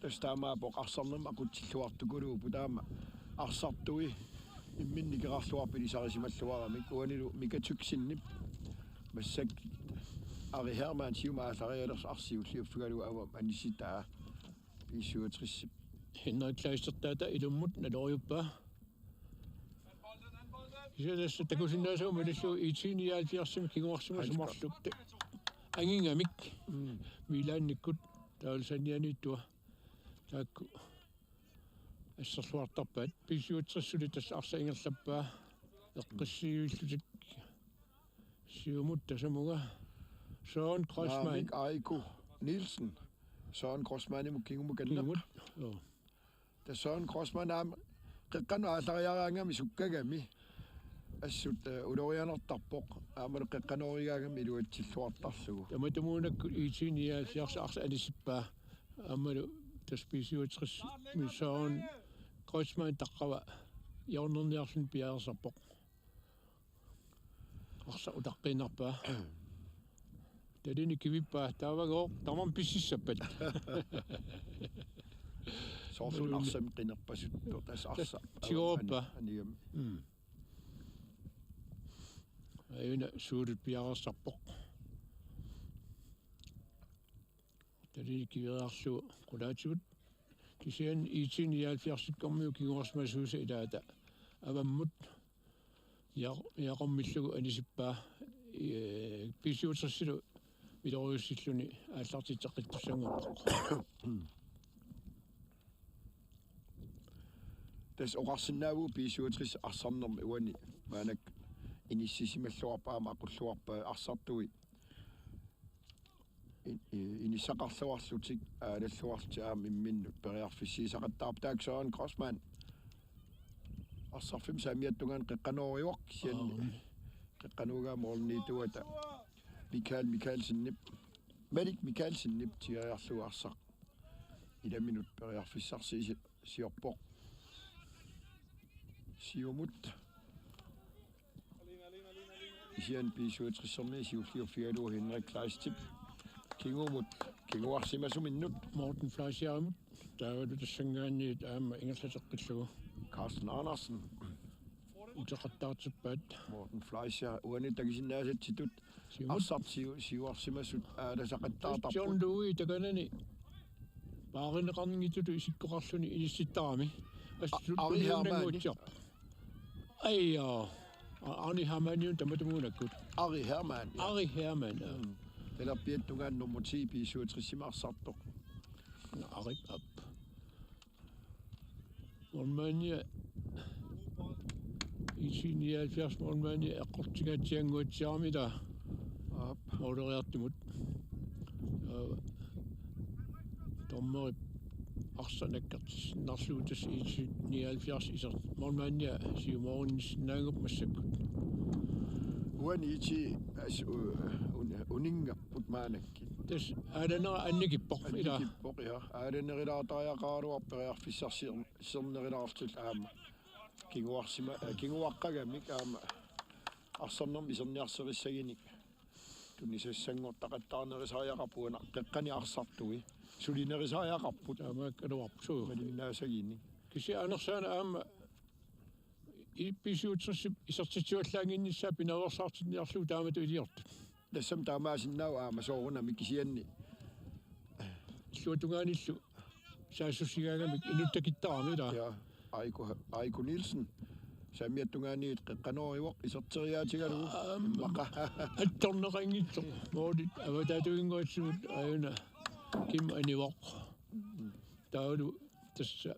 тастаамаапоқ арсарнерма акутсиллуартукулуу путаама арсартуи имминникерарлуарпилисарисималлуарамик уанилу микатуксиннип массак Ari Herman siumaasarialers arsiulliuffugalu awam anisitaa piisuutrissip Henrik Kleistertaata ilummut naloriuppa Isædessä takusinnaasuuma illu IT-79 kinguarsimassumarluk angingamik milaannikkut taulsanianiittua taakku assarluartarpaat piisuutrissuli tassa arsaingerlappaa eqqissiuillutik siumut tasamuga Søren Grossmann Aiku Nielsen Søren Grossmann i mukingumukanna da Søren Grossmann am qeqqanuaalariaraangami sukkagami assut ulorianertarpoq aamalu qeqqanorigaagami iluatsilluartarlugu tamatamuunakku IT-79 arsa alisippaa aamalu taspisiuutris mi Søren Grossmann taqqava jornerniarlun piaersarpoq arsa utaqqinarpaa Tadini kivippaa taavago tamam pississappat Sorsun arsam qinnerpasuttu tas arsa. Tiorpa. Ayuna suurit piarasarpoq. Tali kiverarlu qulaatut kisian IT-79 kingorsmasuusa ilaata avammut yaqormillugu anisippaa B-67 Viloriussilluni aallartitteqqittussanngorpoq. Tas oqarsinnaavu B-67 arsarnermi uani maanak inississimalluarpaama aqulluarpa arsartui inissaqarluarlutik aalalluarti aam imminnut periarfissiisaqattaarp taaksoon Crossman arsarfim saamiattungaan qeqqanooriuaq sianni qeqqanuugaa moorniituata Mikaelsinnip Mikaelsinnip tiariarlugu arsaq 1 minut periarfissarsi siorpoq siumut isian B-67 siulliuffigaluu Henrik Kleistip kinguarsimasuminnut Morten Fleischermut taavalu tassangaanniit aama ingerlateqqillugu Carsten Andersen utaqattaartippaat Morten Fleischer uani takisinnaasatitut arsart siuarsimasut aalasaqattaartarput John Louis takanani paarinneqarningitutu isikkoqarluni inissittaarami Ari Hermanni Aija Arni Hermanniun tamatumuunakkut Ari Hermann Eller piettungaan nummer 10 B-67 arsartoq Ari op Mormania IT-79 Mormania eqqortigaatianguatsiarmida op moderiartumut tommeri arsanakkartisnarluutas IT-79 isert Mormania siumorunnisnaangup massakkut uani as uningapput maanakki tas aalanera annigippoq ila ja aalanerilaatariaqaaruarperiarfissarsiernerilaartul aama kinguaqqagamik aama arsannermi iserniarserissaginik tunnisassanngortaqattaarnerisariaqarpuuna qeqqani arsartui sulinerisariaqarput aamaakkaluarpuu malinnaasagini kisi anersaana aama B-67 isertituallaanginnissaa pinaversaartinniarluu taamatu iliortut tassam taamaasinnaau aama sooruna mikisianni illuatungaanillu saassusigaagamik inuttakittaarmila ja Aiku Nielsen saamiattungaanniit qeqqanooriuaq iserteriaatigalugu maqa attorneqangittor moodit avataatuingoatsugut ayuna kim anivoq taulu tassa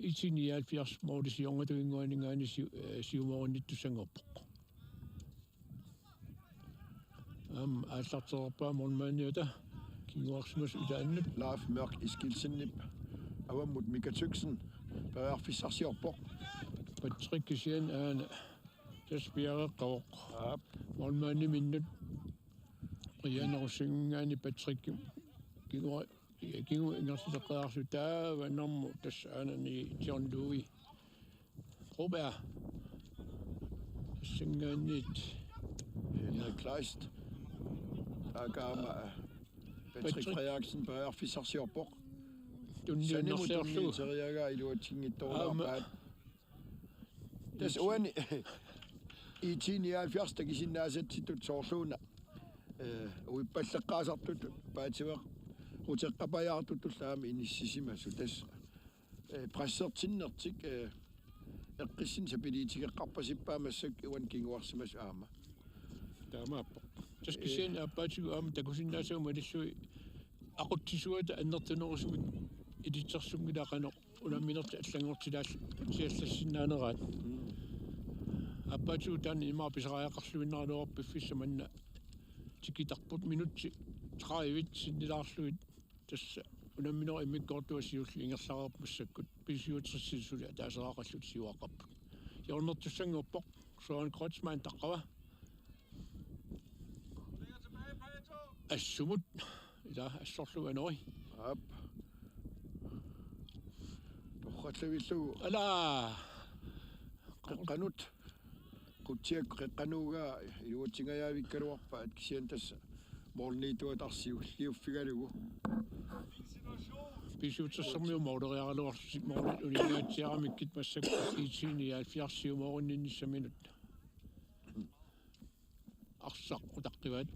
IT-79 moodisiorngatuingoaningaani siumorunittussanngorpoq aallarterpaa mormaniuta kinguarsimas utaannut Leif Mørk Iskilsennip avammut Mika Tyksen periarfissarsiorpoq patrikkisian aana taspiareqqavoq mormani minnut qianerussingaani patrikki kingu ingerteqaarlu taavanarmu tassaanani John Louis Robert singaanniit Henrik Kleist agaama Patrick Frederiksen periarfissarsiorpoq tunniunersiarlu seriaga iluatingittorlaarpaat tas uani IT-79 takisinnaasatitut soorluuna uippalleqqaasartut paativeq uteqqapajaartutullaami inissisimasu tas pressertinnertik eqqissin sapiliitikeqqarpasippaamassak uan kinguarsimasu aama taamaappoq tas kisian appaatigu aama takusinnaasaguma illui aquttisuata annertunerusumik ilitsersungilaaqanoq unamminerti allangortilaall siallassinnaaneraat аппаатуу таани имаа писариақарлуиннералуар пиффисса манна тикитарпут минутси 30 синнилаарлуит тасса унамминер иммиккортуа сиулли ингерлаарерп массаккут писиутриссисули таасераақаллут сиуақарпут яорнертуссангорпоқ Søren Kreutzmann таққава ассумут ила ассорлуганери ап торраллавиллугу ала qanut qutiak qannuugaa iluutsingayaavиккалуарпаат кисиан тасса моорниитуат арсиуллиуффигалугу Pissartanngorniunneq mooderiarluarsit moornit unigaatiaramikkit massakku IT-79 Arsaq utaqqivat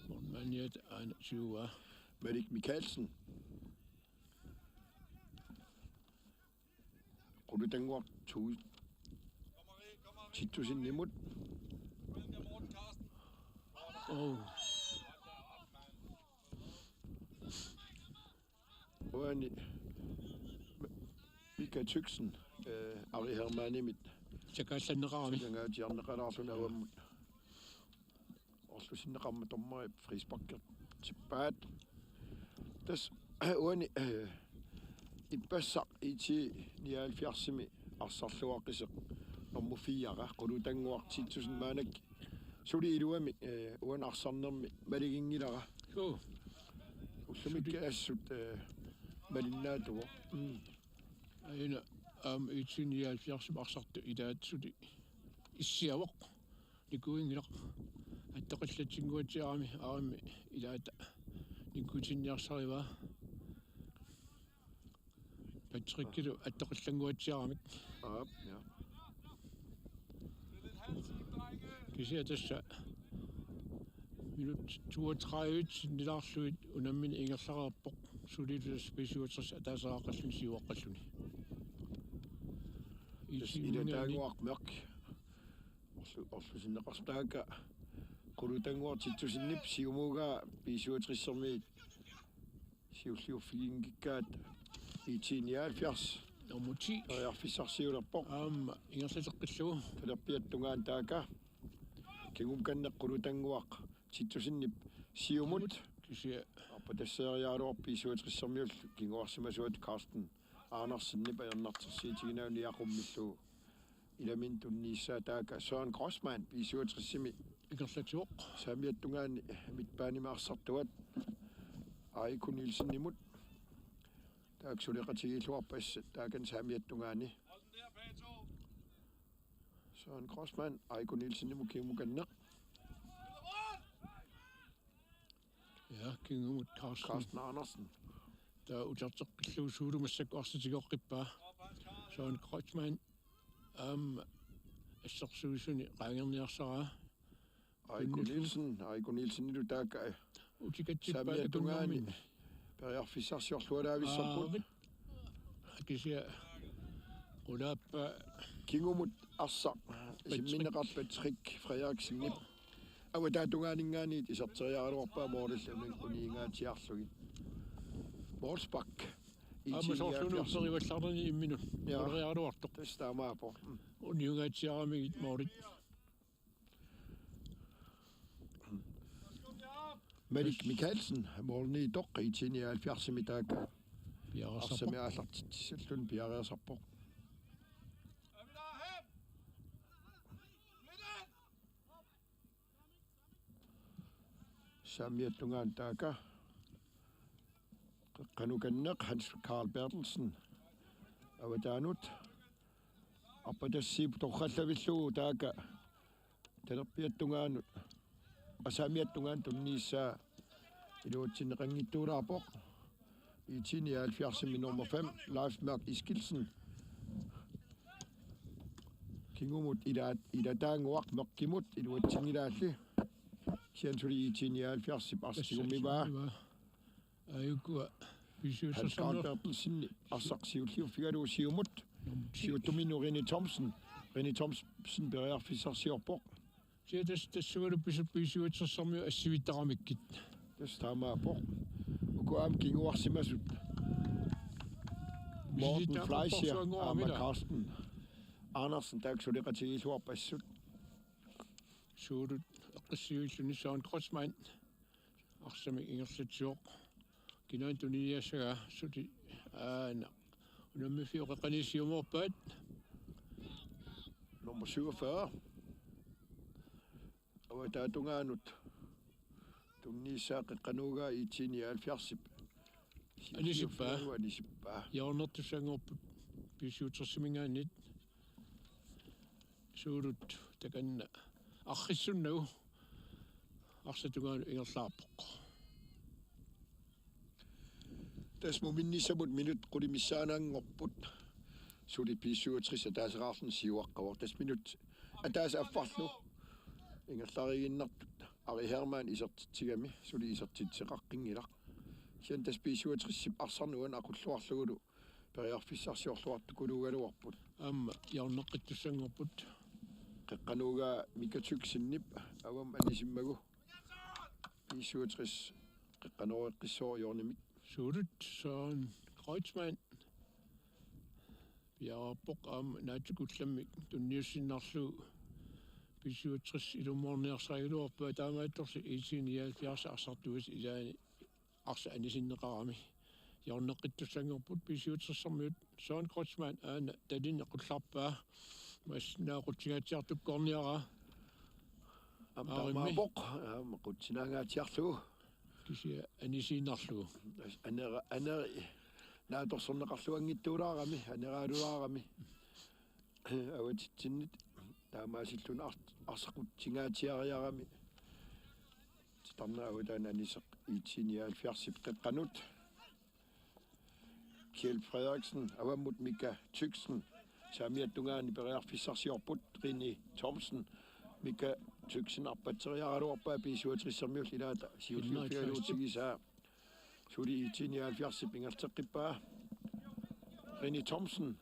mormaniat aana siuwa Merik Mikkelsen. Oqaluttut tog Titusin nimut. Oani Mika Tyksen Ari Hermanimit. Takaallanneqarami. Jangaatiarneqalaarluna uammut. Orlusinneqarmatormari frisbakker tippaat. Tas oani ippassaq IT-79 Arsaallunaqqiseq nummer 4 Oqaluttanngorniunneq maanak suli iluami uan arsarnermi maligingilара ullumikka assut malinnaatuvo aina IT-79 arsartu ilaatsuli issiavoq nikuingilaq attaqallatinguatiarami aami ilaata nikutinniarsariva Patrikkilu attaqallanguatiaramik ja kisia tassa minut 32 nilaarluit unammin ingerlarerpoq sulilulas pisuuters ataasaraaqallun siuaqqalluni ilataanguarmerk orlusinneqartaaka quluttanguartittusinnip siumuuga pisuutrissermiit siulliuffigingikkaat IT-79 Omuti ariarfissarsiulerpoq ingerlateqqillugu talerpiattungaan taaka kingum kanneqquluttanguaq tittusinnip siumut kisia apatasseriaaluor pisuutrissermiul kinguarsimasuat Karsten Andersen ajarnartersiitiginaauni aqummillu ilamin tunniissaa taaka Søren Grossmann pisuutrissimi ingerlatuoq saamiattungaani mitpaanimaarsertuat Aiko Nielsen-nimut taaksuleqatigilluarpassat taakan saamiattungaani Søren Grossmann Aiko Nielsen-nimut kiumukanneq ja kingumut Karsten Andersen ta utarteqqillugu suulumassakku arsatigoqqippaa Søren Grossmann assarsuusuni qaangerniarsaraa Aiko Nielsen-nilu taaka utikatsippaatakunnermin periarfissarsiorlualaavissarput kisia qulaappa kingumut arsa simmineqarpatrik Frederiksen-nip awataatungaaningaaniit iserteriaraluarpaa moorlallami uniingaatiarlugit Morsbak амасоорлунууппериваллаарнани имминут мориаруартоқ тастаамаапо униунгаатсиарамигит моорит Merik Mikkelsen morni toqqi IT-79 taaka piarasarpun piariasarpoq saamiattungaan taaka qanukanneq Hans Karl Bertelsen avataanut appatassiip torrallavillugu taaka talerpiattungaanut asamiattungaan tunniissaa iluutsinneqanngittuulaapoq IT-79 nummer 5 Leif Mørk Iskildsen kingumut ilataanguaq meqqimut iluatsinngilaalli siansuli IT-79 arstigumivaa ayukua Hans Karl Bertelsen arsaqsiulliuffigalu siumut siutuminu René Thomsen periarfissarsiorpoq tassavalu pisuutsersermiu assivittaramikkit tastaamaapoq ukuam kinguarsimasut Morten Fleischer ama Karsten Andersen taaksuleqatigilluarpassut suulut eqqissiuilluni Søren Grossmann arsami ingerlatsuoq kinaan tuniniassaga suti aana unammifi oqaqanisiumorpaat nummer 47 awataatungaanut tunniissaaqeqqanuuga IT-79 anisippaa jaornertussangoorput pisuutersimingaanit suulut takanna arrissunnagu arsatugaanu ingerlaarpoq Tas muminnisamut minut qulimissaanaanngorput suli B-67 taaseraarlun siuaqqavor tas minut ataas affarlu ingallariginnartut ari herman isertitsigami suli isertitseqaqqingilaq sian tas B-67 arsarnuan aqulluarlugulu periarfissarsiorluartukulugaluarput amma jarneqqittussangorput qeqqanuuga mikatsuksinnip awam anisimmagu B-67 qeqqanueqqissooriornimik suulut saan Kreutzmann biarappoq am naatukullammik tunniussinnarlu B-67 ilummoorniarsaagaluarpa taamaattorsi IT-79 arsartuus ilaani arsa anisinneqarami jarneqqittussangorput B-67-sarmiut saan Kreutzmann aana talinnequllarpaa masnaaqutsingaatiartukkorniara amtaamaapoq qutsinaangaatiarlugu kisia anisiinarlugu aneri naatorsorneqarluangittuulaarami aneraaluaarami awatittinnit taamaasillun arsaqutsingaatiariarami tarnaavutaan aniseq IT-79 qeqqanut Kjeld Frederiksen avammut Mika Tyksen saamiattungaani periarfissarsiorput Rini Thomsen Mika Tyksen arpateriaraluarpaa B-67 ilaata siulliufialuutigisaa suli IT-79 ingerteqqippaa Rini Thomsen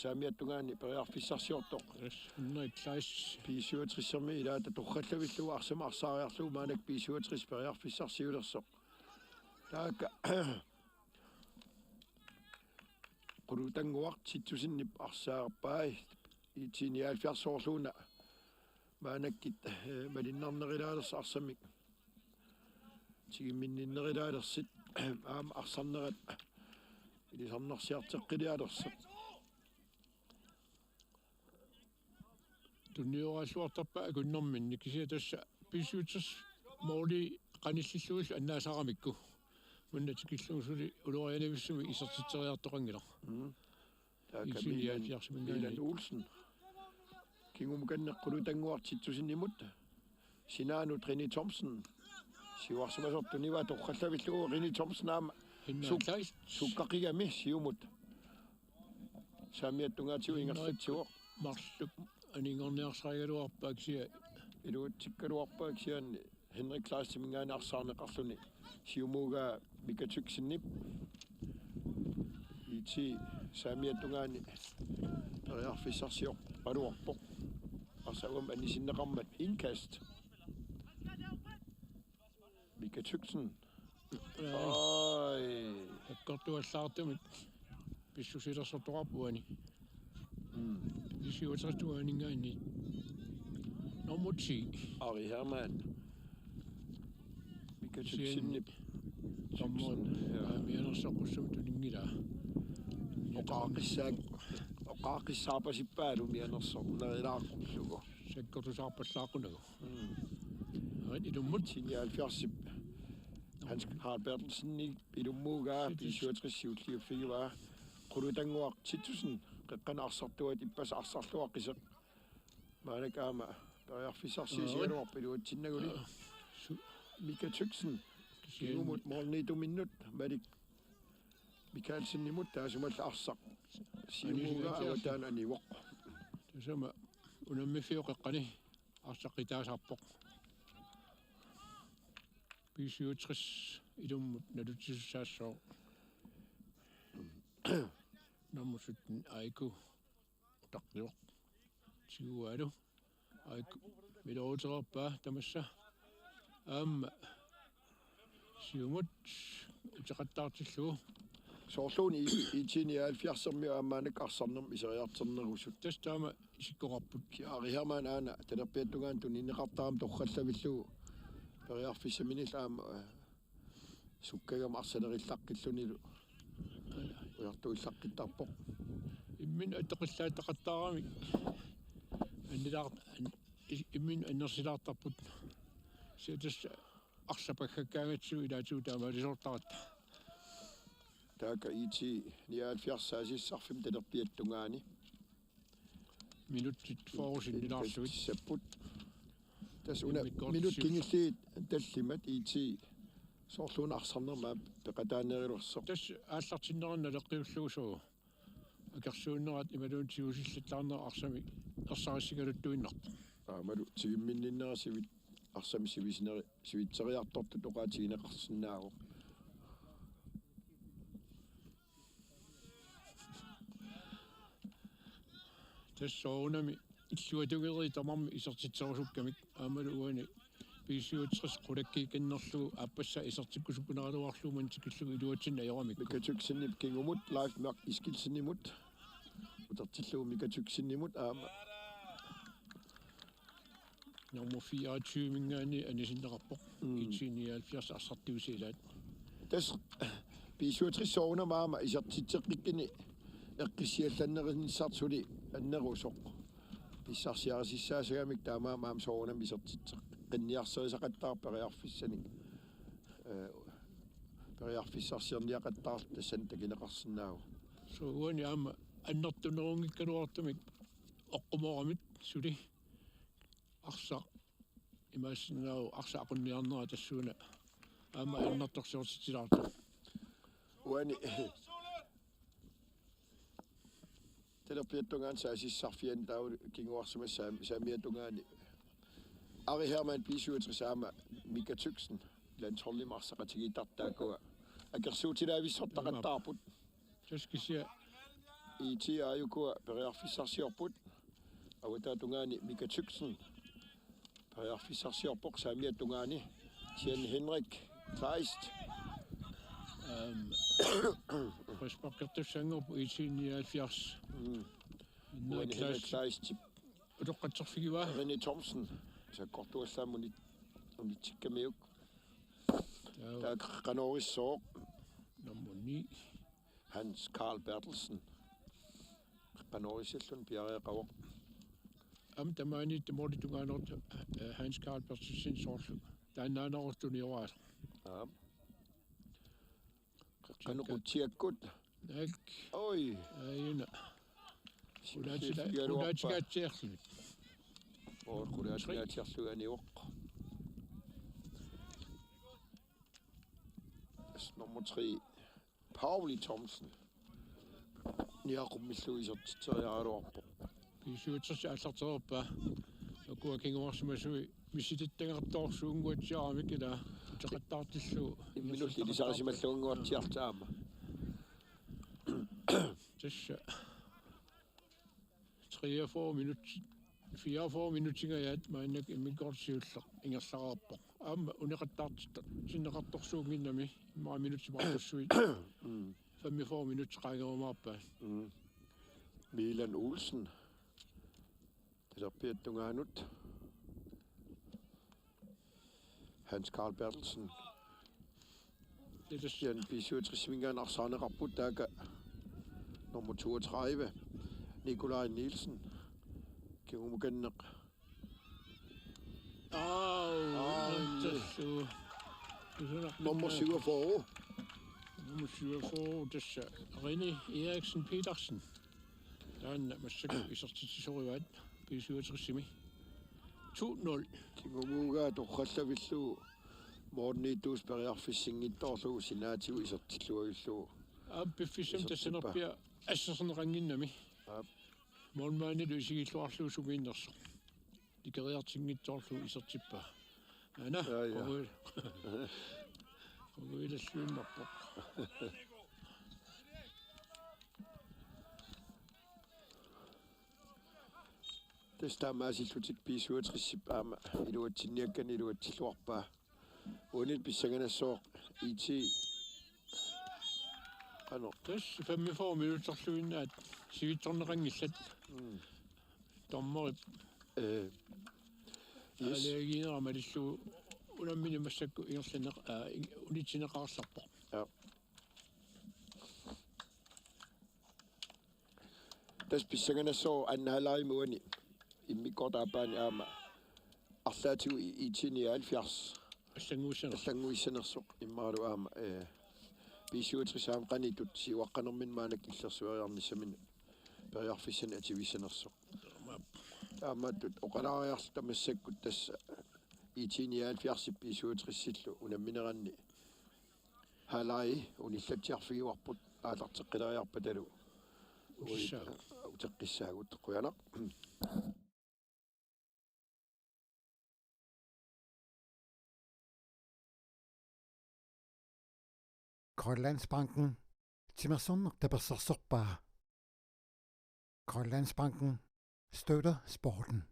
saamiattungaani periarfissarsiortoq B-67 ilaata torrallavillugu arsama arsaariarlugu maanak B-67 periarfissarsiulersoq taaka qulutanguaq sittusinnip arsaarpai IT-79 soorluuna maanakkit malinnarnerilaalers arsamik tigimminninnerilaalerssit aama arsarnerat ilisarnersiarteqqilialerseq tunnioraalluartarpa akunnerminni kisia tassa B-67 mooli qanillilluus annaasaramikku munnatikillungsuli ulorianavissumi isertiteriartoqangila taaka Milan Olsen kingumukanneqqulutanguartittusinnimut sinaanut Rini Thomsen siuarsimasortuniva torrallavillugu Rini Thomsen aama suqqaqigami siumut saamiattungaatigu ingerlatsiuoq marluk aningorniarsaagaluarpaak sia iluutsikkaluarpaak siaanni Henrik Klaasimingaani arsaarneqarluni siumuuga mikatsuksinnip iti saamiattungaani periarfissarsior paluarpoq arsavum anisinneqarmat inkast mikatyksen ai akkortuallaartumit pissusilersortoqarpuani isiuatertuaningaani normutsi ari herman mikatsuksinnip Samoin mianersoqussum tuningila oqaaqissaapasippaalu mianersornerilaaqullugu sakkortusaarpallaaqqunagu ilummut IT-79 Hans Harald Bertelsen ilummuugaa B-67 qulutanguaq tittusen qeqqanaarsortuat ippas arsarluaqqiseq maanakaama periarfissarsiisialuarpa iluutsinaguli Mika Tyksen kiumut morniituminnut malik Michaelsinnimut taasumal arsaq siumuuga awataana anivoq tasama unammifiuqeqqani arsaqqitaasarpoq B-67 ilummut nalutisusaassoo namusuttin aiku taqliuq sigualu aiku milorutererpaa tamassa amma siumut utaqattaartillugu soorluuni IT-79 aamaanak arsarnerm iseriarternerusut tastaama isikkoqarput ari herman aana talerpiattungaan tuninneqartaram torrallavillugu periarfissaminil aama sukkagam arsalerillaqkillunilu ujartuillaqqittarpoq immin atteqillaataqattaarami annilaart immin annersilaartarput siatas arsapakkaangatsu ilaatu taamaalisortaratta taaka IT-79 saasissarfim talerpiattungaani minuttit forusinnilaarsuit sapput tas una minut kingilliit tallimat IT Soorluun arsarnermaa peqataanerilorsoq. Tas aallartinnerna leqqiulluusuu. Akersuunnerat imaluuntiusillataarner arsami ersarissigaluttuinnart. Malu tigimminninnerasivit arsami sivisineri sivitseriartortut oqaatigineqarsinnaagu. Tas sounami illuatugeri tamarmi isertitserusukkamik aamalu uani B-67 qulakki kennerlu appassa isertikkusukkuneraluarluuman tikillugu iluatsinna ajoramik. Mikatyksinip kingumut live mak iskilsinimut. Utartillu mikatyksinimut aama. Nummer 24 mingaani anisinnerarpoq. IT-79 arsartiusilaat. Tas B-67 sounamaama isertitseqqikkini eqqisiallannerissartsuli annerusoq. Pissarsiarisissaasagamik taamaamaam sounam isertitseq. Qinniarserisaqattaar periarfissani. Periarfissarsiarniaqattaar tassan takineqarsinnaagu. So uani aama annertunerungikkaluartumik oqqumoramit suli arsa imaassinnaagu arsa aqunniarnera tassuuna aama annertorsiortitilaartu. Uani Telepiatungaan saasissarfian tau kinguarsimassaa saamiatungaani Ari Hermann B-67 aama mikatyksen landshollimarsaqatigitartaakua akersuutilaavissortaqattaarput taskisia IT-ajukua periarfissarsiorput awataatungaani mikatyksen periarfissarsiorpoq saamiatungaani Tien Henrik Kleist Respakkertussangerpu IT-79 Henrik Kleist utoqqatserfigiwa René Thomsen så kortuallaamuni unitsikkameuk der qanorissoo nummer 9 Hans Carl Bertelsen qanorissallun piareqawoq am tamani temortungaanort Hans Carl Bertelsen sorlu taannaanarortuniuaat qanuqutiakkut nak oi ayuna unaatikaatseerlut qulaatikaatiarluganiuq nummer 3 Pauli Thomsen niaqumilluisertiteriaaluarpo B-67 аллартерпа акуа кингуарсимасуи мисититтангаартоорсуунгуатсиарамик ила утеқаттаартиллу имминулли лисарисималлунгуартиартаама тасса 43 минут 44 минутингаят мааннак иммикорсиуллеқ ингерлараарпоқ аама унеқаттаартитта синнеқарторсуугиннами имма минутсимартуссуит 45 минут қаагерумаарпаа Milan Olsen Telepiatungaanut Hans Carl Bertelsen Jan B-67 Vingan Arsaalluni Daga nummer 32 Nikolaj Nielsen Kingumuganneq nummer 47 nummer 47 tassa René Eriksen Petersen taanna massakku isertitisoriuat B-67 2-0 Kingumugaa torrallavillu Mornitus periarfissingittorlu sinaatigu isertilluagillu B-67 tassanerpia assернеқангиннами молмааниlu isigilluarluusugiinnerso likeriartingittorlu isertippa ana qoguilalluinnerpoq Testamaasилlutik B-67 aama iluatsinniakkani iluatsilluarpaa unit pissanganassoo IT qano tas 45 minuutterluinnaat sivittorneqangillat tormerip алаагинерамалиллу унаммини массакку ингерланеқ унитсинеқарсарпоқ тас писсагanassoo аннаалааримуани иммиккортаапаани аама арлаатигу IT-79 аллангуиссанерсоқ иммаару аама B-67 аама qanitut siuaqqanermin maanak иллерсуариарнissamini periarfissani ativissanersoq таамааттут оқалаариарлу массаккут тасса IT-79 B-67 унамминеранни Kalaallit unillatiarfigiuarput aalarteqqilariarpatalu uteqqissaagut qoyanaq Grønlandsbanken Simonsen der Pissartanngorniunneq. Grønlandsbanken støtter sporten.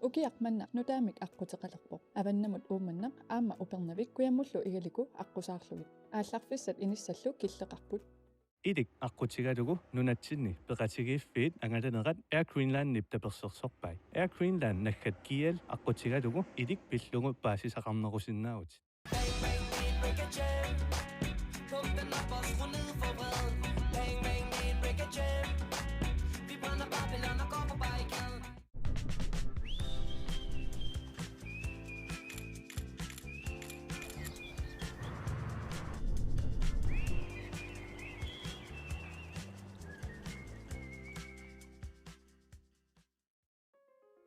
Ukiaqmanna nunaamik aquteqalerpoq avannamut uumannaq aama upernavik kuyamullu igaliku aqusaarlugit aallarfissat inissallu killeqarput idik aqutigalugu nunatsinni peqatigiiffiit angalanerat Air Greenland tapersersorpai Air Greenland nakkat kial aqutigalugu idik pillugu baasisaqarnerusinnaavut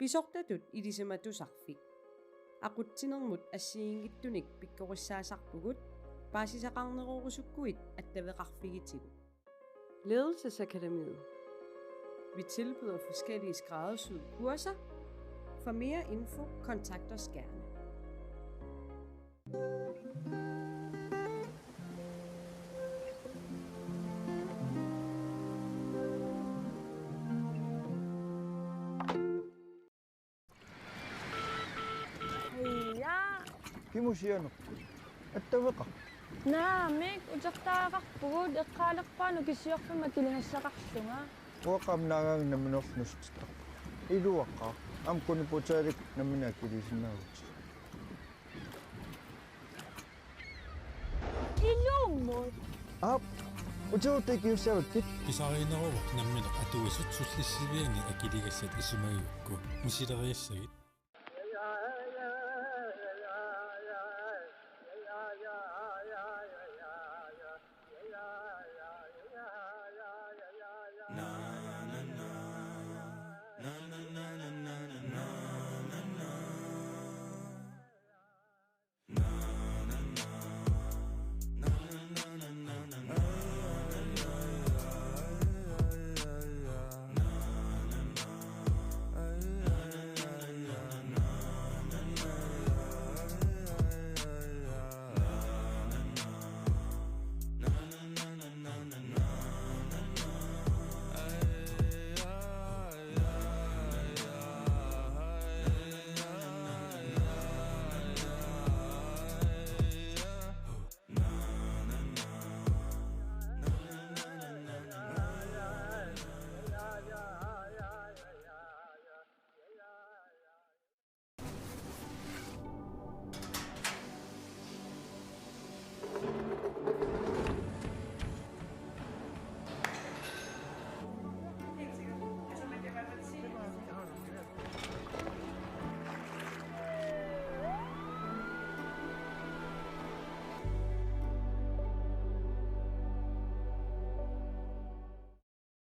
Pisortatut ilisematussarfik. Aqutsinermut assiingittunik pikkorussaasarpugut baasisaqarnerorusukkuit attaveqarfigitigu. Ledelsesakademiet. Vi tilbyder forskellige skræddersyede kurser. For mere info kontakt os gerne. Kimusianoq attaveqa Naamik utertaaqarpugut eqqaalerpaanu kissiorfama kilingassaqarlunga. uaqamnaagaang naminernusta iluaqqa am kuniputaalik naminakilisinnaavut Illummut. ap utuutikiussavut Pissartanngorniunneq nammineq atuisut sullissiviani akiligassat isumagiukku misileriassagit